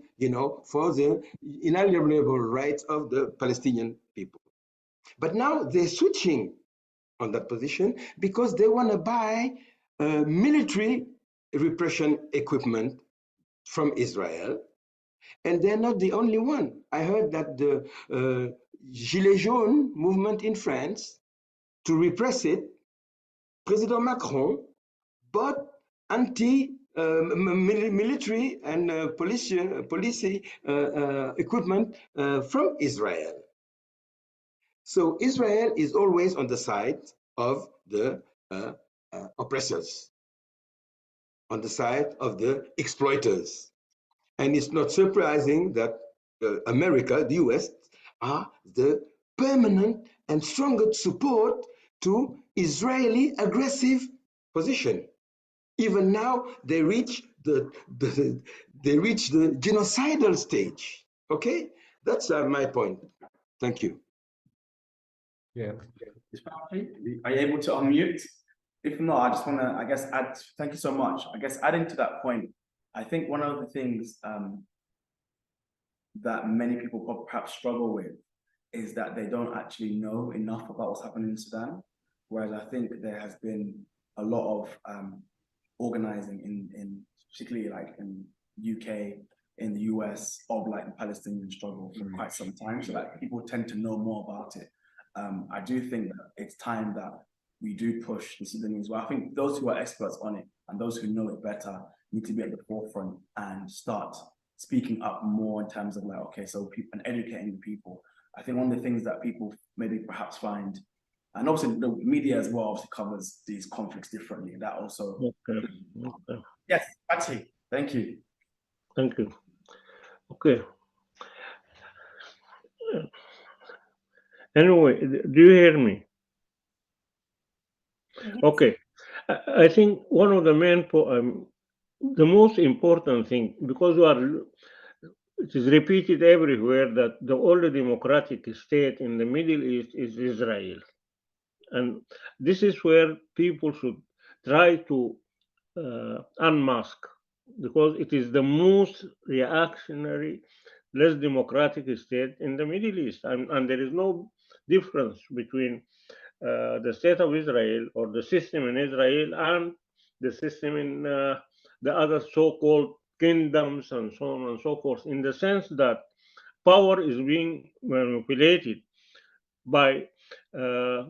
[SPEAKER 3] for the inalienable rights of the Palestinian people. But now they're switching on that position because they want to buy military repression equipment from Israel. And they're not the only one. I heard that the Gilets jaunes movement in France, to repress it, President Macron bought military and police equipment from Israel. So Israel is always on the side of the oppressors, on the side of the exploiters. And it's not surprising that America, the US, are the permanent and strongest support to Israeli aggressive position. Even now, they reach the genocidal stage. Okay, that's my point. Thank you.
[SPEAKER 1] Yeah.
[SPEAKER 2] Are you able to unmute? If not, I just want to, add, thank you so much. Adding to that point, I think one of the things that many people perhaps struggle with is that they don't actually know enough about what's happening in Sudan. Whereas I think there has been a lot of organizing in particularly like in UK, in the US, of like the Palestinian struggle for quite some time. So like people tend to know more about it. I do think that it's time that we do push the Sudanese. Well, I think those who are experts on it and those who know it better need to be at the forefront and start speaking up more in terms of like, okay, so people and educating the people. I think one of the things that people maybe perhaps find, and also the media as well obviously covers these conflicts differently. That also.
[SPEAKER 7] Okay.
[SPEAKER 2] Yes, actually, thank you.
[SPEAKER 7] Thank you. Okay. Anyway, do you hear me?
[SPEAKER 12] Yes.
[SPEAKER 7] Okay. I think one of the the most important thing, because it is repeated everywhere that the only democratic state in the Middle East is Israel. And this is where people should try to unmask, because it is the most reactionary, less democratic state in the Middle East. And there is no difference between the state of Israel or the system in Israel and the system in the other so-called kingdoms and so on and so forth, in the sense that power is being manipulated by a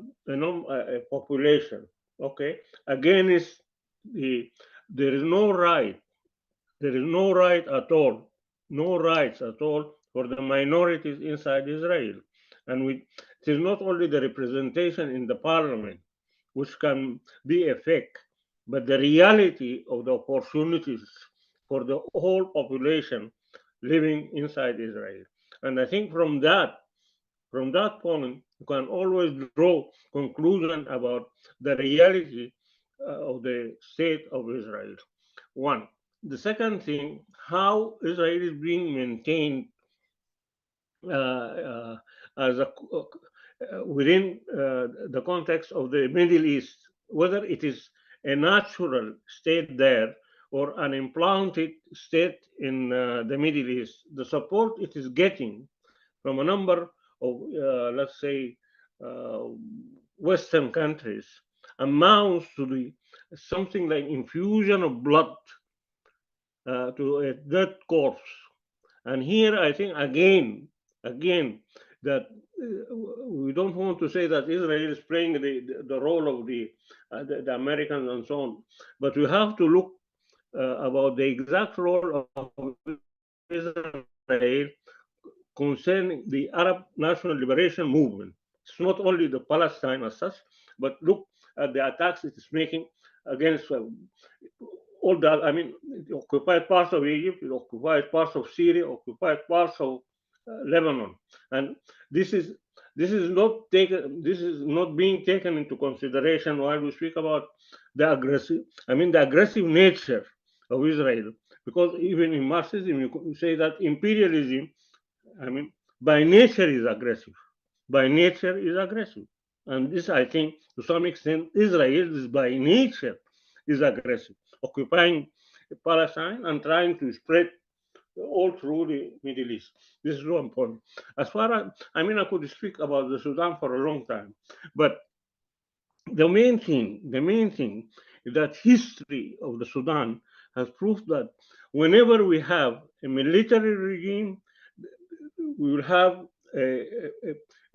[SPEAKER 7] population, okay, against there is no right at all, no rights at all for the minorities inside Israel. And it is not only the representation in the parliament which can be a fake, but the reality of the opportunities for the whole population living inside Israel. And I think from that point, you can always draw conclusion about the reality of the state of Israel. One. The second thing, how Israel is being maintained as within the context of the Middle East, whether it is a natural state there or an implanted state in the Middle East. The support it is getting from a number of, let's say, Western countries amounts to something like infusion of blood to a dead corpse. And here I think again that we don't want to say that Israel is playing the role of the Americans and so on, but we have to look about the exact role of Israel concerning the Arab National Liberation Movement. It's not only the Palestine as such, but look at the attacks it is making against all that. I mean, it occupied parts of Egypt, it occupied parts of Syria, occupied parts of Lebanon, and this is not being taken into consideration while we speak about the aggressive nature of Israel. Because even in Marxism, you say that imperialism, by nature is aggressive. By nature is aggressive. And this, I think, to some extent, Israel is by nature is aggressive, occupying Palestine and trying to spread all through the Middle East. This is so important. As far as, I could speak about the Sudan for a long time, but the main thing is that history of the Sudan has proved that whenever we have a military regime, we will have a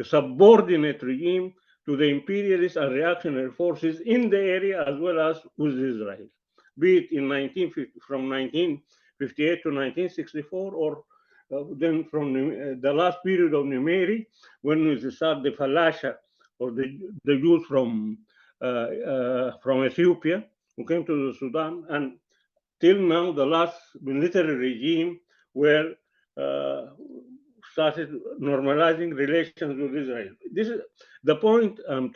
[SPEAKER 7] subordinate regime to the imperialist and reactionary forces in the area as well as with Israel, be it in from 1958 to 1964, or then from the last period of Numeri, when we start the Falasha, or the Jews from Ethiopia who came to the Sudan, and till now the last military regime where started normalizing relations with Israel. This is the point I'm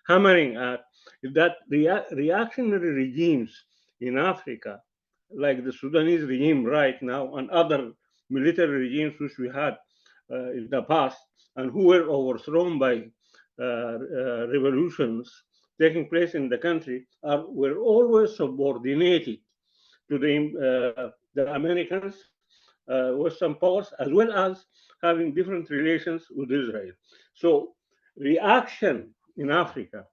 [SPEAKER 7] hammering at, is that reactionary regimes in Africa, like the Sudanese regime right now and other military regimes which we had in the past, and who were overthrown by revolutions taking place in the country, were always subordinated to the Americans, Western powers, as well as having different relations with Israel. So reaction in Africa,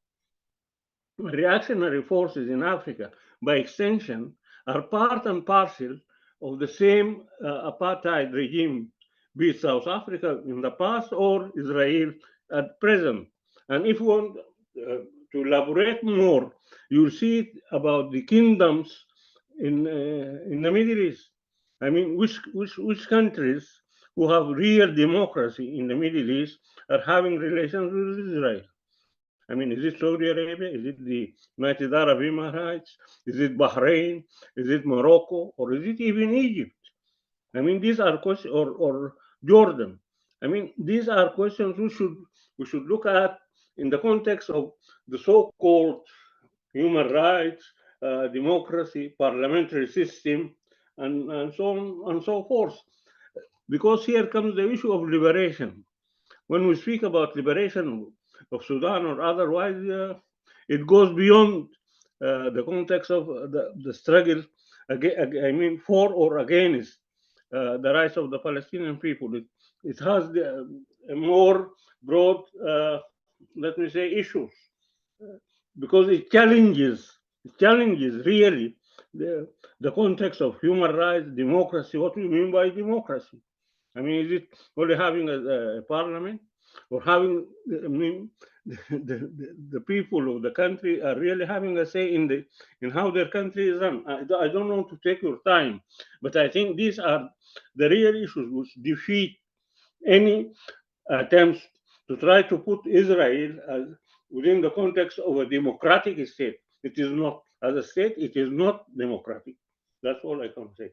[SPEAKER 7] reactionary forces in Africa, by extension, are part and parcel of the same apartheid regime, be it South Africa in the past or Israel at present. And if we want to elaborate more, you'll see it about the kingdoms in the Middle East. I mean, which countries who have real democracy in the Middle East are having relations with Israel? I mean, is it Saudi Arabia? Is it the United Arab Emirates? Is it Bahrain? Is it Morocco? Or is it even Egypt? I mean, these are questions, or Jordan. I mean, these are questions we should look at in the context of the so-called human rights, democracy, parliamentary system, and so on and so forth. Because here comes the issue of liberation. When we speak about liberation of Sudan or otherwise, it goes beyond the context of the struggle, I mean, for or against the rights of the Palestinian people. It has a more broad, let me say, issues, because it challenges really the context of human rights, democracy. What we mean by democracy? I mean, is it only having a parliament, or having, I mean, the people of the country are really having a say in how their country is run? I don't want to take your time, but I think these are the real issues which defeat any attempts to try to put Israel within the context of a democratic state. It is not, as a state, it is not democratic. That's all I can say.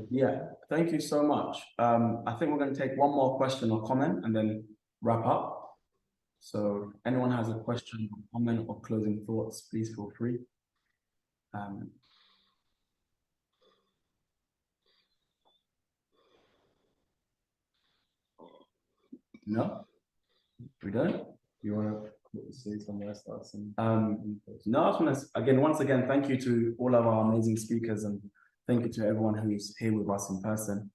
[SPEAKER 2] Yeah, thank you so much. I think we're going to take one more question or comment and then wrap up. So anyone has a question, comment, or closing thoughts, please feel free. No, we don't.
[SPEAKER 1] You want to say some last thoughts?
[SPEAKER 2] No, I just want to, again, once again, thank you to all of our amazing speakers, and thank you to everyone who's here with us in person.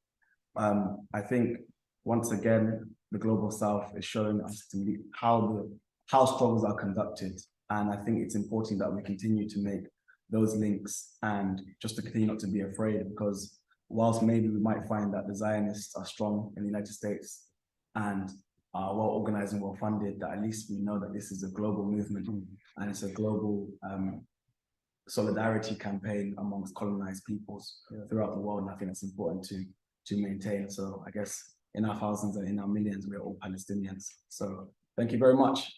[SPEAKER 2] I think once again, the Global South is showing us how struggles are conducted. And I think it's important that we continue to make those links and just to continue not to be afraid, because whilst maybe we might find that the Zionists are strong in the United States and are well organized and well funded, that at least we know that this is a global movement and it's a global solidarity campaign amongst colonized peoples throughout the world. And I think it's important to maintain. So I guess in our thousands and in our millions, we're all Palestinians. So thank you very much.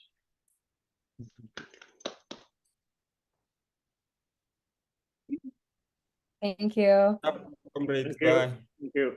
[SPEAKER 12] Thank you.
[SPEAKER 6] Comrades,
[SPEAKER 7] Thank you.
[SPEAKER 6] bye.
[SPEAKER 7] Thank you.